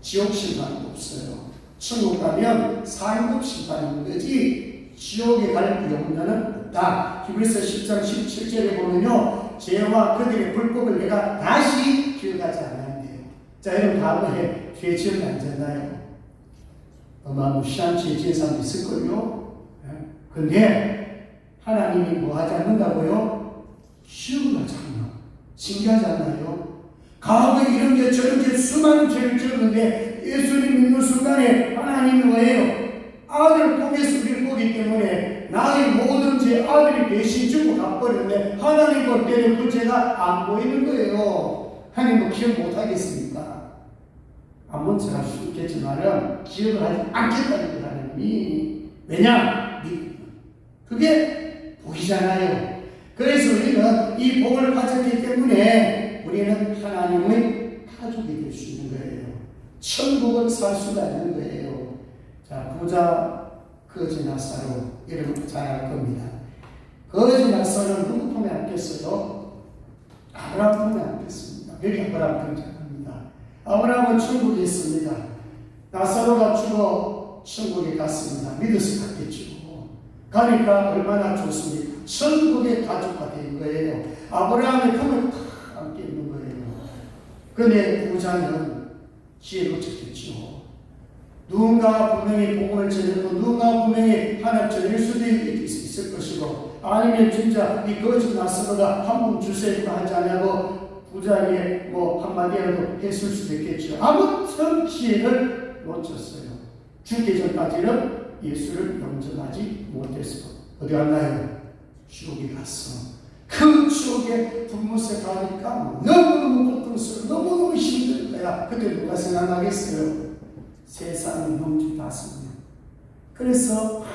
지옥 심판이 없어요. 천국 가면 상급 심판이 있는 거지 지옥에 갈 영혼은 없다. 히브리서 10장 17절에 보면요, 죄와 그들의 불법을 내가 다시 기억하지 않았는데요. 자, 여러분 과거에 죄 지은 안 졌나요? 어마무시한 죄 지은 사람도 있을걸요? 근데 하나님이 뭐 하지 않는다고요? 기억을 하지 않나? 신기하지 않나요? 과거에 이런 게 저런 게 수많은 죄를 지었는데 예수님 믿는 순간에 하나님이 뭐예요? 아들을 통해서 우리를 보기 때문에 나의 모든 죄 아들이 대신 주고 가버렸네. 하나님 볼 때는 그 죄가 안 보이는 거예요. 하나님 뭐 기억 못 하겠습니까? 안 본 척 할 수 있겠지만 기억을 하지 않겠다는 거 하나님이. 왜냐? 그게 복이잖아요. 그래서 우리는 이 복을 가졌기 때문에 우리는 하나님의 가족이 될 수 있는 거예요. 천국을 살 수가 있는 거예요. 자, 부자 거지 나사로, 여러분 잘 알 겁니다. 거지 나사로는 누구 품에 안겼어요? 아브라함 품에 안겼습니다. 여기 아브라함 등장합니다. 아브라함은 천국에 있습니다. 나사로가 죽어 천국에 갔습니다. 믿어서 갔겠죠. 가니까 얼마나 좋습니까? 천국의 가족가 된 거예요. 아브라함의 품을 탁 안겨 있는 거예요. 그런데 부자는 기회 놓쳤겠죠. 누군가 분명히 복음을 전했고 누군가 분명히 하나 전일 수도 있을 것이고, 아니면 진짜 이 거짓 나사로가 한 분 주세요 하지 않냐고 부자에게 뭐 한마디라도 했을 수도 있겠죠. 아무튼 기회를 놓쳤어요. 죽기 전까지는 예수를 영접하지 못했어. 어디 갔나요? 지옥에 갔어. 그 지옥에 분무새 가니까 너무너무 고통스러워, 너무너무 힘든 거야. 그때 누가 생각나겠어요? 세상의 형제 5명. 그래서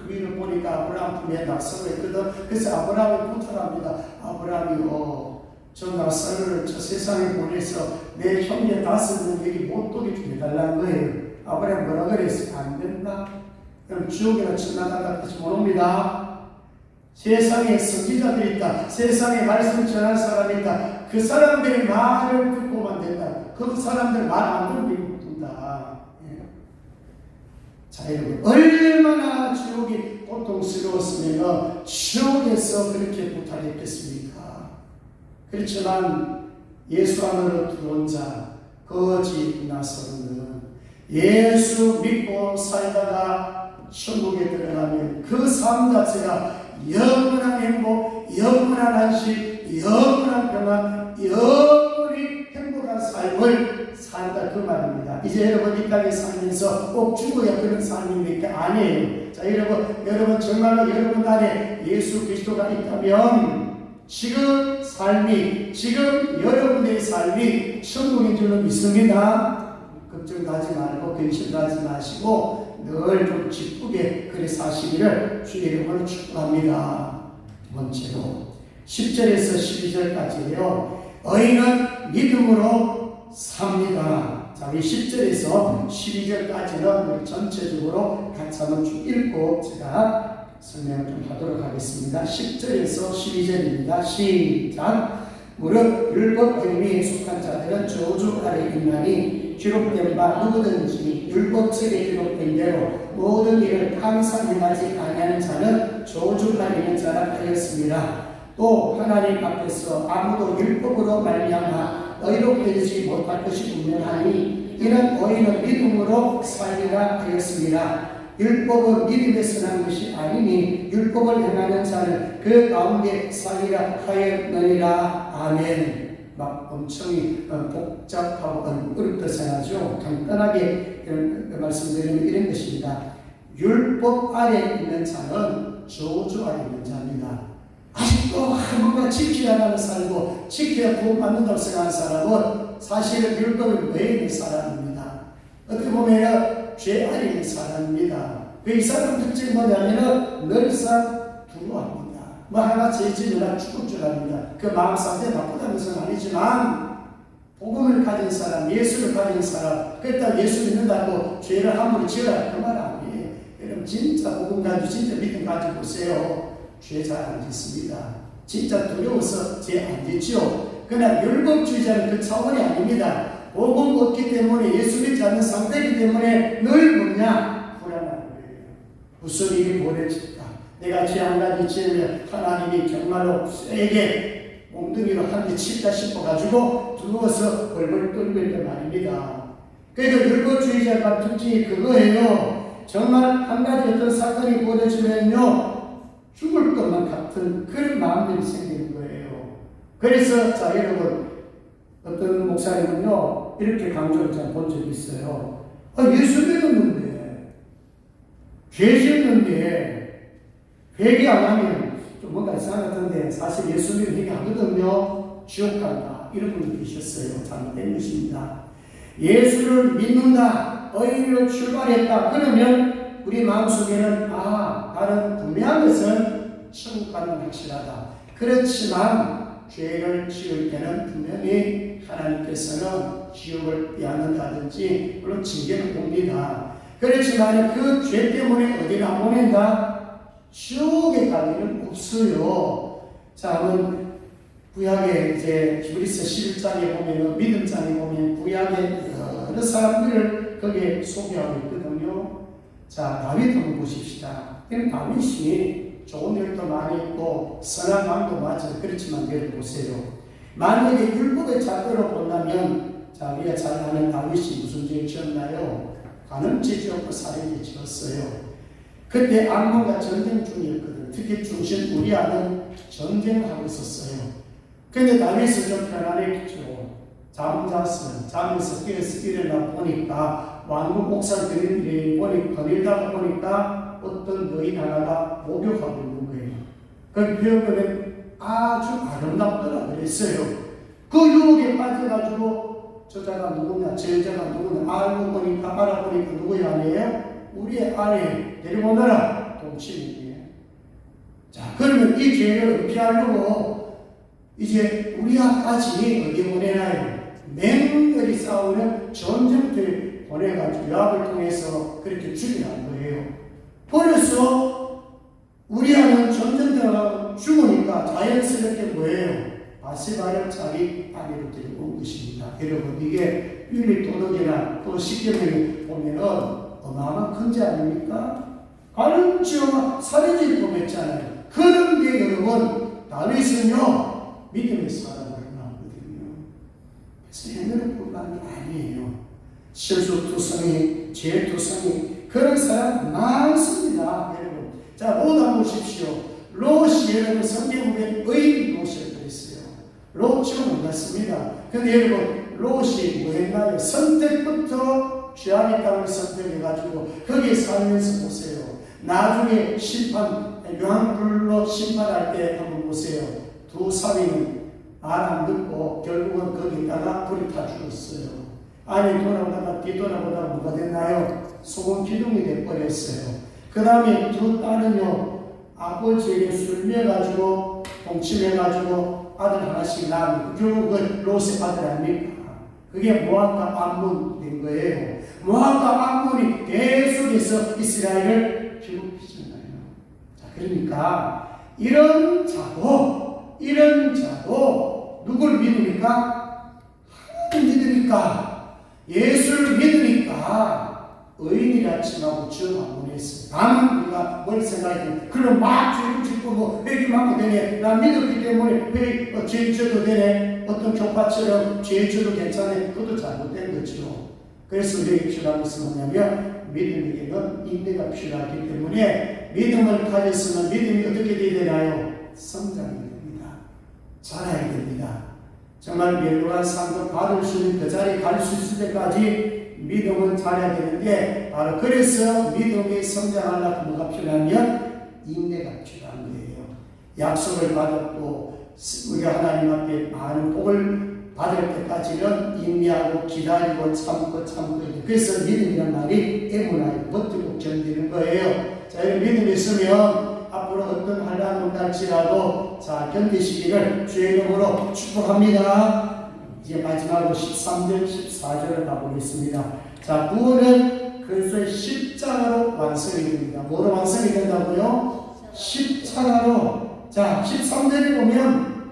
위를 보니까 아브라함 품에 나사로가 있거든. 그래서 아브라함을 부탁합니다. 아브라함이요, 저 나사로를 저 세상에 보내서 내 형제 5명 여기 못 오게 좀 해달라는 거예요. 아브라함 뭐라 그랬어요? 안 된다. 그럼 지옥이나 천당이나 같이 모릅니다. 세상에 선지자들이 있다. 세상에 말씀 전할 사람이 있다. 그 사람들의 말을 듣고만 된다. 그 사람들 말 안 듣고 된다. 예. 자, 여러분, 얼마나 지옥이 고통스러웠으면 지옥에서 그렇게 부탁했겠습니까? 그렇지만 예수 안으로 들어온 자, 거지 나사로는 예수 믿고 살다가 천국에 들어가면 그 삶 자체가 영원한 행복, 영원한 안식, 영원한 평안, 영원히 행복한 삶을 산다 그 말입니다. 이제 여러분 이 땅에 살면서 꼭 죽어야 그런 삶입니까? 아니에요. 자, 여러분 정말로 여러분 안에 예수 그리스도가 있다면 지금 삶이, 지금 여러분의 삶이 천국인 줄로 믿습니다. 걱정하지 말고 근심하지 마시고 늘 좀 기쁘게 그리 사시기를 주의 이름으로 축복합니다. 두 번째로 10절에서 12절까지요. 의인은 믿음으로 삽니다. 자, 우리 10절에서 12절까지는 우리 전체적으로 같이 한번 쭉 읽고 제가 설명을 좀 하도록 하겠습니다. 10절에서 12절입니다. 시작. 무릇 율법 의미에 속한 자들은 저주 아래 있나니 기록된 바 누구든지 율법책에 기록된 대로 모든 일을 항상 행하지 아니하는 자는 저주 아래 있는 자라 하였습니다. 또 하나님 앞에서 아무도 율법으로 말미암아 의롭되지 못할 것이 분명하니 이는 의인은 믿음으로 살리라 하였습니다. 율법은 믿음에서 난 것이 아니니 율법을 행하는 자는 그 가운데 살리라 하였느니라. 아멘. 막 엄청 복잡하고 어렵다 생각하죠. 간단하게 말씀드리면 이런 것입니다. 율법 아래 있는 자는 저주 아래 있는 자입니다. 아직도 뭔가 지켜야 하는 살고 지켜야 구원받는다고 생각하는 사람은 사실은 율법을 외의 사람입니다. 어떻게 보면 죄 아래 있는 사람입니다. 이 사람 특징이 뭐냐면 늘상 두려워합니다. 뭐 하나 죄지으나 죽을 줄 압니다. 그 마음 상태 나쁘다면서는 아니지만 복음을 가진 사람, 예수를 가진 사람, 그렇다고 예수 믿는다고 죄를 함부로 지어라 그 말 아니에요. 여러분 진짜 복음 가지고 진짜 믿음 가지고 보세요. 죄 잘 안 짓습니다. 진짜 두려워서 죄 안 짓죠. 그러나 율법주의자는 그 차원이 아닙니다. 복음 없기 때문에 예수 믿지 않는 상태이기 때문에 늘 뭐냐? 불안한 거예요. 무슨 일이 벌어질까? 내가 죄 한 가지 지으면 하나님이 정말로 세게 몽둥이로 한 대 칠까 싶어가지고 두려워서 벌벌 떨고 있단 말입니다. 그래서 율법주의자가 특징이 그거예요. 정말 한 가지 어떤 사건이 벌어지면요 죽을 것만 같은 그런 마음들이 생기는 거예요. 그래서 자 여러분 어떤 목사님은요 이렇게 강조를 제가 본 적이 있어요. 예수 믿었는데 죄 짓는데 회개 안 하면 좀 뭔가 이상한 것 같은데 사실 예수 믿으면 회개 하거든요. 지옥 간다 이런 분들 계셨어요. 잘못된 것입니다. 예수를 믿는다 의인으로 출발했다 그러면 우리 마음속에는 나는 분명한 것은 천국 가는 건 확실하다. 그렇지만 죄를 지을 때는 분명히 하나님께서는 지옥을 빼앗는다든지 물론 징계를 봅니다. 그렇지만 그 죄 때문에 어디를 안 보낸다? 지옥에 갈 일은 없어요. 자, 한번 구약의 이제 히브리서 11장에 보면 믿음장에 보면 구약의 여러 사람들을 거기에 소개하고 있거든요. 자, 다윗 한번 보십시다. 다윗이 좋은 일도 많이 있고 선한 마음도 맞아요. 그렇지만 예를 보세요. 만약에 율법의 잣대로 본다면 자, 우리가 잘 아는 다윗이 무슨 죄를 지었나요? 간음죄 지었고 살인죄 지었어요. 그때 암몬과 전쟁 중이었거든. 특히 중심 우리아는 전쟁하고 있었어요. 근데 다윗은 좀 편안했죠. 잠 잤어요. 잠에서 깨어서 일어나 보니까 왕국 옥상 거닐다가 보니까 어떤 여인 하나가 목욕하고 있는 거예요. 그 기억은 아주 아름답더라 그랬어요. 그 유혹에 빠져가지고 저자가 누구냐, 저 여자가 누구냐 알아보니까 누구야 아니에요? 우리의 아내 데려오너라 동치미예요. 자, 그러면 이 죄를 피하려고 이제 우리아까지 어디 보내나요? 맹렬히 싸우는 전쟁터에 보내가지고 요압을 통해서 그렇게 죽이라는 거예요. 그래서 우리아는 전쟁터가 죽으니까 자연스럽게 뭐예요? 바세바를 자기 아내로 데리고 온 것입니다. 여러분 이게 윤리도덕이나 또 십계명에 보면은 어마어마한 큰죄 아닙니까? 간음죄와 살인죄를 범했잖아요. 그런 게 여러분 다윗은요 믿음의 사람으로 나오거든요. 그래서 행위를 불가한 게 아니에요. 실수투성이, 죄투성이 그런 사람 많습니다. 여러분 자 롯 한번 보십시오. 롯이 여러분 성경에 의인 롯이라고 그랬어요. 롯 지금 몰랐습니다. 근데 여러분 롯이 뭐 했나요? 선택부터 죄악의 땅을 선택해가지고 거기에 살면서 보세요. 나중에 요한불로 심판할 때 한번 보세요. 두 사위는 말 안 듣고 결국은 거기다가 불이 타 죽었어요. 아니 돌아보다가 뒤돌아보다가 뭐가 됐나요? 소금 기둥이 돼버렸어요. 그 다음에 두 딸은요, 아버지에게 술매가지고 동침해가지고 아들 하나씩 낳은 결국은 롯의 아들 아닙니까? 그게 모압과 암몬 된 거예요. 모압과 암몬이 계속해서 이스라엘을 괴롭히잖아요. 자, 그러니까 이런 자도 누굴 믿으니까? 하나님 믿으니까, 예수를 믿으니까 의인이라 칭하고 죄가 보냈어요. 다만 우리가 뭘 생각해? 그럼 막 죄를 짓고 뭐 회개만 하면 되네. 나 믿었기 때문에 죄 지어도 되네. 어떤 교파처럼 죄 지어도 괜찮네. 그것도 잘못된 거죠. 그래서 우리에게 필요한 것은 뭐냐면 믿음에게는 인내가 필요하기 때문에 믿음을 가졌으면 믿음이 어떻게 되어야 되나요? 성장이 됩니다. 자라야 됩니다. 정말 멸류관 상급 받을 수 있는 그 자리에 갈 수 있을 때까지 믿음은 자라야 되는데, 바로 그래서 믿음이 성장하려고 뭐가 필요하면 인내가 필요한 거예요. 약속을 받았고 우리가 하나님 앞에 많은 복을 받을 때까지는 인내하고 기다리고 참고 그래서 믿음이란 말이 애문하여 버티고 견디는 거예요. 자, 이런 믿음이 있으면 앞으로 어떤 환난이 온달지라도 자, 견디시기를 주의 이름으로 축복합니다. 이제 마지막으로 13절, 14절을 가보겠습니다. 자, 구원은 그리스도의 십자가로 완성이 됩니다. 뭐로 완성이 된다고요? 십자가로. 자, 13절에 보면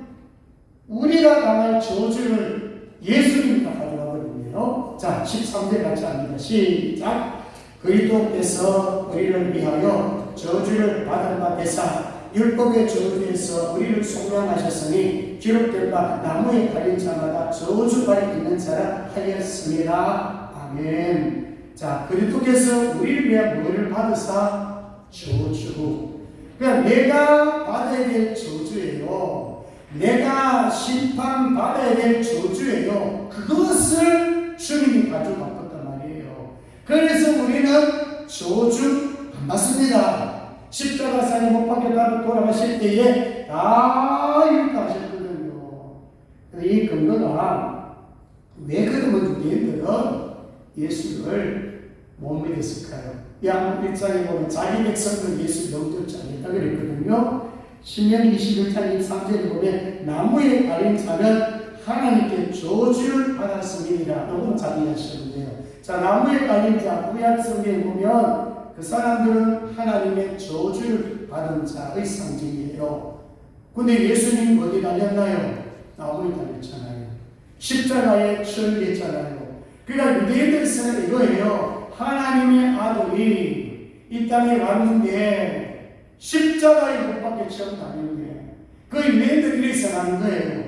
우리가 당할 저주를 예수님이 다 가져가거든요. 자, 13절 같이 합니다. 시작. 그리스도께서 우리를 위하여 저주를 받은 바 되사 율법의 저주에서 우리를 속량하셨으니 기록된 바 나무에 달린 자마다 저주가 있는 자라 하였습니다. 아멘. 자, 그리스도께서 우리를 위해 뭐를 받으사? 저주. 그러니까 내가 받아야 될 저주예요. 내가 심판받아야 될 저주예요. 그것을 주님이 가져갔단 말이에요. 그래서 우리는 저주 안 받습니다. 십자가상에 못 박혀가지고 돌아가실 때에 다 이렇게 하셨거든요. 이 근거가 왜 그러면 우리들은 예수를 못 믿었을까요? 양 1장에 보면 자기 백성들 예수 영접지 않았다 그랬거든요. 신명기 21장 23절에 보면 나무에 달린 자는 하나님께 저주를 받았음이니라. 이건 잘 이해하시면 돼요. 자, 나무에 달린 자, 구약 성경에 보면 그 사람들은 하나님의 저주를 받은 자의 상징이에요. 근데 예수님 어디 달렸나요? 나무에 달렸잖아요. 십자가에 처형됐잖아요. 그러니까 유대인들은 이거예요. 하나님의 아들이 이 땅에 왔는데 십자가에 못 박혀 처형당했는데 그 유대인들이 이렇게 생각하는 거예요.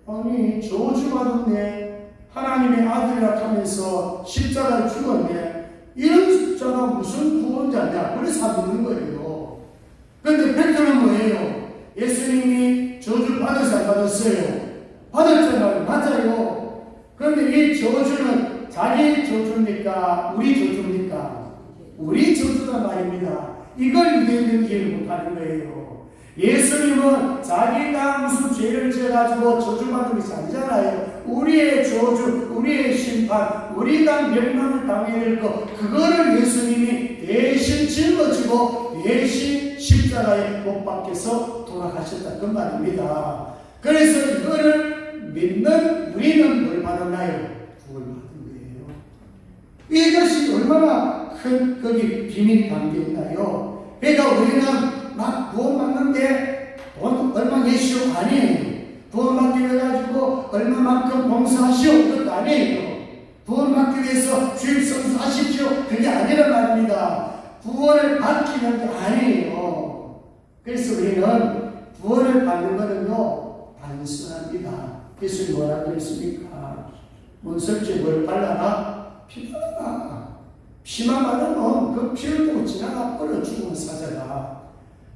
아니 저주받았네. 하나님의 아들이라 하면서 십자가에 죽었네. 이런 숫자가 무슨 구원자냐? 그래서 믿는 거예요. 그런데 팩트는 뭐예요? 예수님이 저주 받으셔 받았어요. 받았잖아요. 맞아요. 그런데 이 저주는 자기 저주입니까? 우리 저주입니까? 우리 저주란 말입니다. 이걸 유대인들은 이해를 못하는 거예요. 예수님은 자기가 무슨 죄를 지어가지고 저주받은 것이 아니잖아요. 우리의 저주, 우리의 심판, 우리가 멸망을 당해야 될 것, 그거를 예수님이 대신 짊어지고 대신 십자가에 못 박혀서 돌아가셨다. 그 말입니다. 그래서 이거를 믿는 우리는 뭘 받았나요? 구원을 받은 거예요. 이것이 얼마나 큰 거기 비밀 관계인가요? 그러니까 우리는 막 구원 받는데 돈 얼마 내시오? 아니에요. 구원 받기 위해 가지고 얼마만큼 봉사하시오? 그것도 아니에요. 구원 받기 위해서 주일 성수하십시오? 그게 아니란 말입니다. 구원을 받기 위한 게 아니에요. 그래서 우리는 구원을 받는 것은요 단순합니다. 예수님 뭐라고 했습니까? 문설주에 뭘 발라라? 피 발라라. 피만 바르면 그 피를 보고 지나가 버려 죽은 사자가.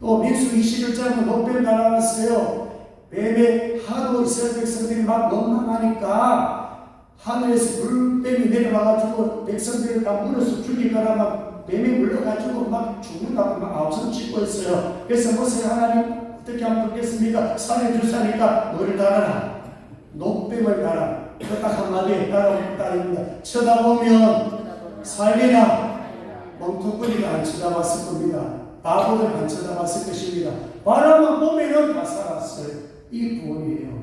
또 민수 21장은 목배를 날아왔어요. 매매 하도 이스라엘 백성들이 막 원망하니까 하늘에서 물뱀이 내려와가지고 백성들을 다 물어서 죽이거나 막 뱀이 물려가지고 막 죽는다고 막 아우성 짓고 있어요. 그래서 모세 하나님 어떻게 하면 좋겠습니까? 살려주사니까 뭐를 달아라? 녹뱀을 달아. 그 딱 한마디에 따릅니다. 쳐다보면 살리라. 멍텅구리가 안 쳐다봤을 겁니다. 바보들 안 쳐다봤을 것입니다. 바라만 보면은 다 살았어요. 이 구원이에요.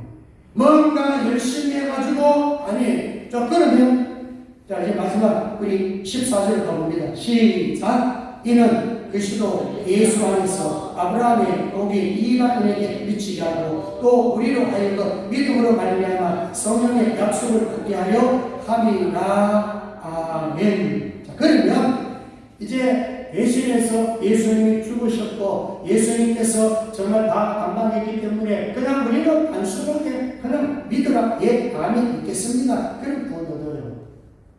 뭔가 열심히 해가지고, 아니, 자, 그러면, 자, 이제 마지막, 우리 14절 가봅니다. 시작. 이는 그리스도 예수 안에서 아브라함의 복이 이방인에게 미치게 하고, 또 우리로 하여금 믿음으로 말미암아 성령의 약속을 받게 하려 함이라. 아멘. 자, 그러면, 이제 대신해서 예수님이 죽으셨고 예수님께서 정말 다 감당했기 때문에 그냥 우리는 단순하게 그냥 믿으라 예 감이 있겠습니다. 그런 구원 얻어요.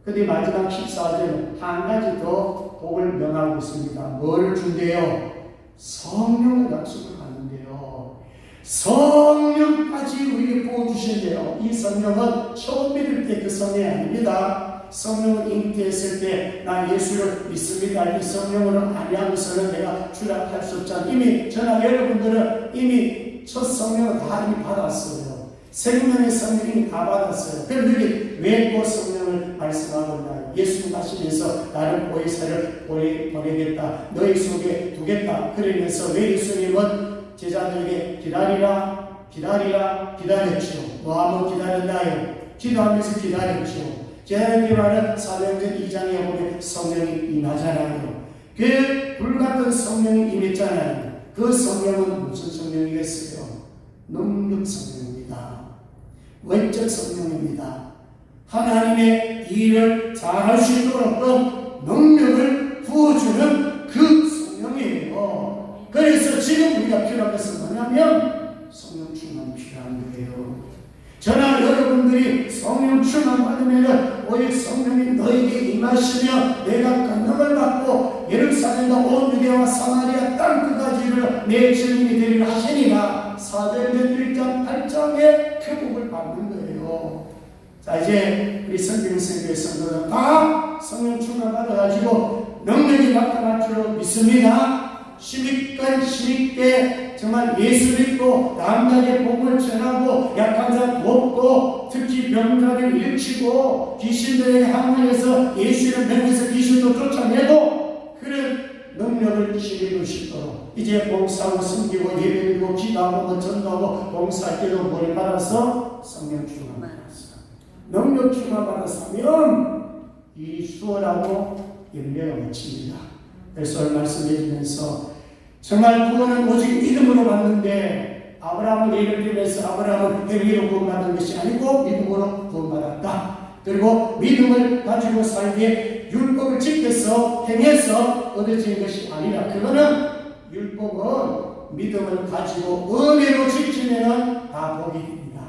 근데 마지막 14절은 한 가지 더 복을 명하고 있습니다. 뭘 준대요? 성령의 약속을 받는데요. 성령까지 우리에게 부어주신대요. 이 성령은 처음 믿을 때 그 성령이 아닙니다. 성령을 잉태했을 때 나 예수를 믿습니다. 이렇게 성령으로 아니하고서는 내가 주락할 수 없잖아. 이미 저나 여러분들은 이미 첫 성령을 다 이미 받았어요. 생명의 성령이 다 받았어요. 그럼 여기 왜 그 성령을 말씀하고 있나요? 예수님 하시면서 나를 보혜사를 보내겠다. 너희 속에 두겠다. 그러면서 왜 예수님은 제자들에게 기다리라 기다렸죠. 뭐 하면 기다렸나요? 기도하면서 기다렸죠. 기다릴 때 말은 사도행전 2장에 보면 성령이 임하잖아요. 그 불같은 성령이 임했잖아요. 그 성령은 무슨 성령이겠어요? 능력 성령입니다. 외적 성령입니다. 하나님의 일을 잘할 수 있도록 어떤 능력을 부어주는 그 성령이에요. 그래서 지금 우리가 필요한 것은 뭐냐면 성령 충만이 필요한 거예요. 저나 여러분들이 성령 충만 받으면 오직 성령이 너에게 임하시며 내가 권능을 받고 예루살렘과 온 유대와 사마리아 땅 끝까지를 내 주님이 되리라 하시니라. 사도행전 1장 8장에 표복을 받는 거예요. 자, 이제 우리 성경생교회 성도는 다 성령 충만 받아가지고 능력이 나타날 줄로 믿습니다. 힘있게 정말 예수 믿고 남자의 복을 전하고 약한 자 돕고 특히 병자를 일으키고 귀신들에게 항문해서 예수를 명해서 귀신도 쫓아내고 그런 능력을 지니고 싶도록 이제 봉사하고 섬기고 예배드리고 기도하고 전도하고 봉사할 때도 뭘 받아서 성령 충만 받았어. 능력 충만 받았으면 이 수월하고 열매가 맺힙니다. 그래서 말씀해 주면서 정말 구원은 오직 믿음으로 받는데 아브라함을 예를 들면서 아브라함은 행위로 구원받은 것이 아니고 믿음으로 구원받았다. 그리고 믿음을 가지고 살기에 율법을 지켜서 행해서 얻어진 것이 아니라 그거는 율법은 믿음을 가지고 은혜로 지키면 다 복이 됩니다.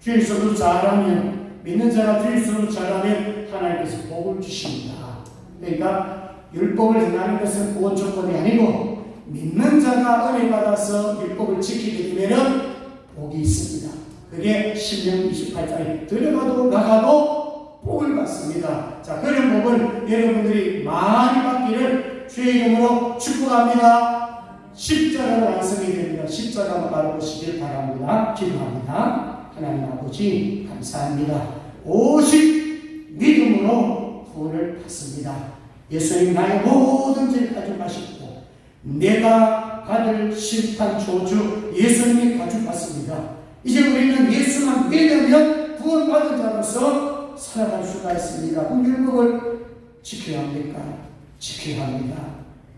주일서도 잘하면 믿는 자가 주일서도 잘하면 하나님께서 복을 주십니다. 그러니까 율법을 행하는 것은 구원 조건이 아니고 믿는 자가 은혜 받아서 율법을 지키게 되면 복이 있습니다. 그게 신명 28장에 들어가도 나가도 복을 받습니다. 자, 그런 복을 여러분들이 많이 받기를 주의 이름으로 축복합니다. 십자가로 완성이 됩니다. 십자가로 바라보시길 바랍니다. 기도합니다. 하나님 아버지 감사합니다. 오직 믿음으로 구원을 받습니다. 예수님 나의 모든 죄를 가져가시고 내가 받을 심판 저주 예수님이 가져갔습니다. 이제 우리는 예수만 믿으면 구원받은 자로서 살아갈 수가 있습니다. 그 율법을 지켜야 합니까? 지켜야 합니다.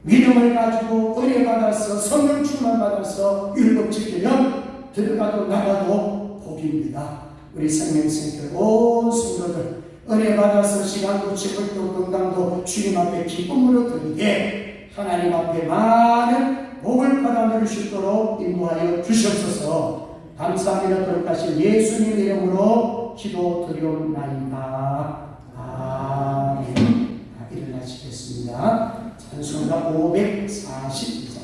믿음을 가지고 은혜 받아서 성령 충만 받아서 율법 지키면 들어가도 나가도 복입니다. 우리 생명생교 온 성도들 은혜 받아서 시간도 지불도 건강도 주님 앞에 기쁨으로 드리게 하나님 앞에 많은 복을 받아 누릴 수 있도록 인도하여 주시옵소서. 감사합니다. 거룩하신 예수님 이름으로 기도드리옵나이다. 아멘. 일어나시겠습니다. 찬송가 542장.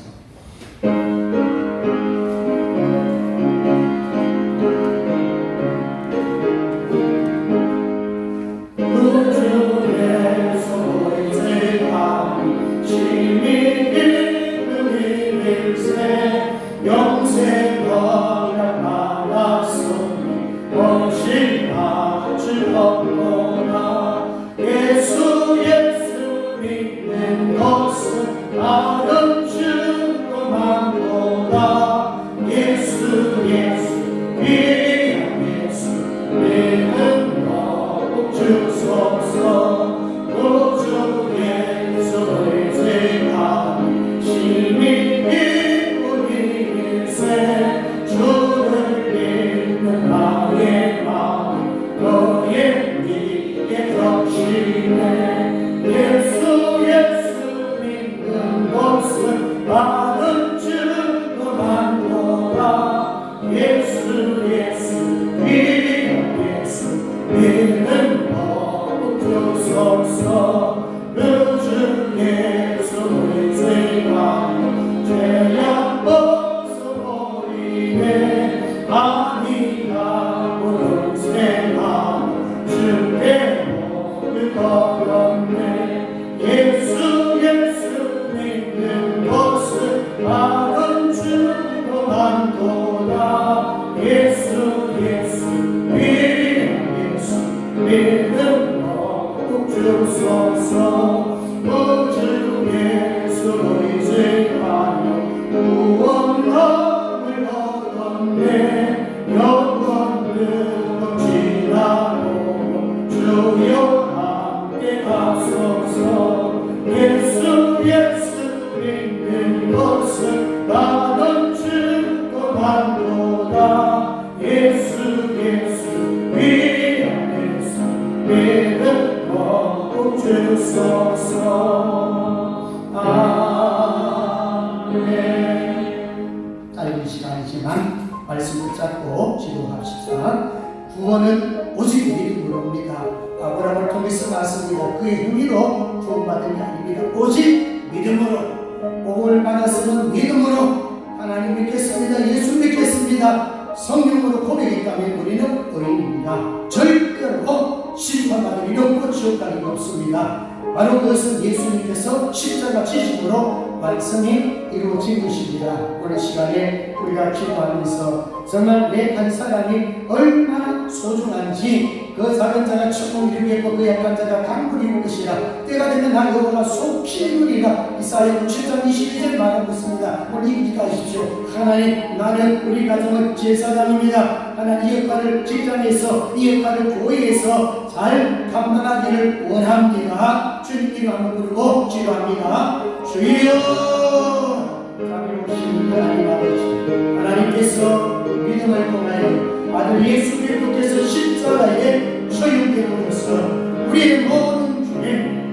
것은 나는 주도 많도다. 예수 예수 위대한 예수 믿음으로 꼭 주소서. 구주 예수를 제하니 심히 기쁘니 일세 주를 믿는 나의 마음 너의 위에 덮치네. 예수 예수 믿는 것은 나는 주도 많도다. 예수 예수 위대한 예수 믿음으로 주소서. 그 예수의 죄가 죄악 벗어버리네. 아니가 부름새나 주께 목을 걸었네. 예수 예수 믿는 것은 나는 주도 많도다. 예수 예수 위대한 예수 믿음으로 주소서. 주 예수의 죄하여 구원함을 얻었네. 영원으로 지나고 주여 함께 가소서. 예수 예수 믿는 것은 나는 주도 많도다. 예수 예수 위대한 예수 믿음으로 주소서. 아멘. 짧은 시간이지만 말씀 붙잡고 기도합시다. 구원은 오직 믿음으로입니다. 아브라함을 통해서 났습니다. 그의 행위로 구원받은 게 아닙니다. 오직 믿음으로, 복을 받았으면 믿음으로 하나님 믿겠습니다. 예수 믿겠습니다. 성령으로 고백했다면 우리는 의인입니다. 절대로 심판받을 일 없고 지옥 갈 일 없습니다. 바로 그것은 예수님께서 십자가 지심으로 말씀이 이루어진 것입니다. 오늘 시간에 우리가 기도하면서 정말 내 한 사람이 얼마나 소중한지, 그 작은 자가 천국 이루겠고 그 약한 자가 강물 이룰 것이라. 때가 되면 나 여호와 속히 이루리라. 이사야 7장 22절 말하고 있습니다. 오늘 기도하십시오. 하나님, 나는 우리 가정은 제사장입니다. 하나님, 이 역할을 직장에서, 이 역할을 교회에서 잘 감당하기를 원합니다. 주님 이름 한번 부르고 기도합니다. 주여, 자비로우신 하나님 아버지, 하나님께서 믿음을 통하여 아들 예수 그리스도께서 십자가에 처형되어서 우리의 모든 죄,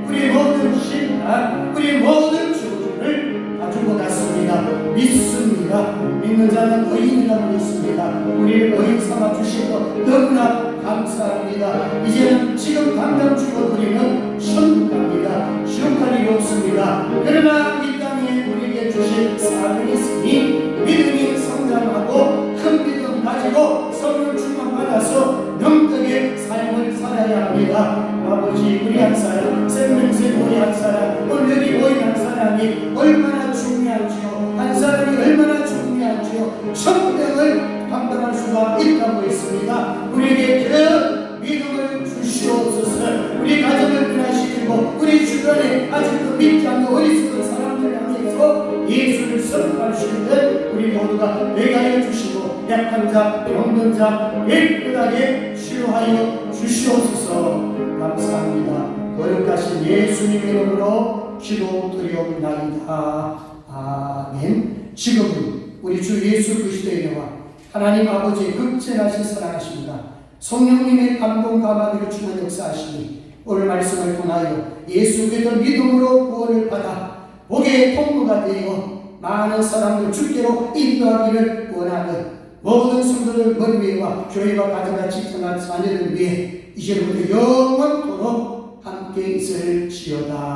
우리의 모든 신앙, 우리의 모든 죄를 가지고 났습니다. 믿습니다. 믿는 자는 의인이라고 믿습니다. 우리를 의인 삼아 주신 것 너무나 감사합니다. 이제는 지금 당장 죽어버리는 천국 갑니다. 지옥 갈 일이 없습니다. 그러나 이 땅에 우리에게 주신 사명이 있으니 믿음이 성장하고 큰 믿음 가지고 성령 충만 받아서 영적의 삶을 살아야 합니다. 아버지, 우리 한 사람, 생명생 우리 한 사람, 오늘 여기 모인 한 사람이 얼마나 중요하지요. 한 사람이 얼마나 중요하지요. 천명을 감당할 수가 있다고 했습니다. 우리에게 그 믿음을 주시옵소서. 우리 가정을 변화시키고 우리 주변에 아직도 믿지 않는 어리석은 사람들 향해서 예수를 선포할 수 있는 우리 모두가 되게 하여 주시고, 약한 자, 병든 자 깨끗하게 치유하여 주시옵소서. 감사합니다. 거룩하신 예수님 이름으로 기도드리옵나이다. 아멘. 지금은 우리 주 예수 그리스도의 은혜와 하나님 아버지의 극진하신 사랑하십니다. 성령님의 감동 감화를 주는 역사하시니 오늘 말씀을 통하여 예수 그리스도 믿음으로 구원을 받아 복의 통로가 되어 많은 사람들 주께로 인도하기를 원하는 모든 성도들 머리 위에와 교회와 가정과 직장과 자녀들 위해 이제부터 영원토록 함께 있을지어다.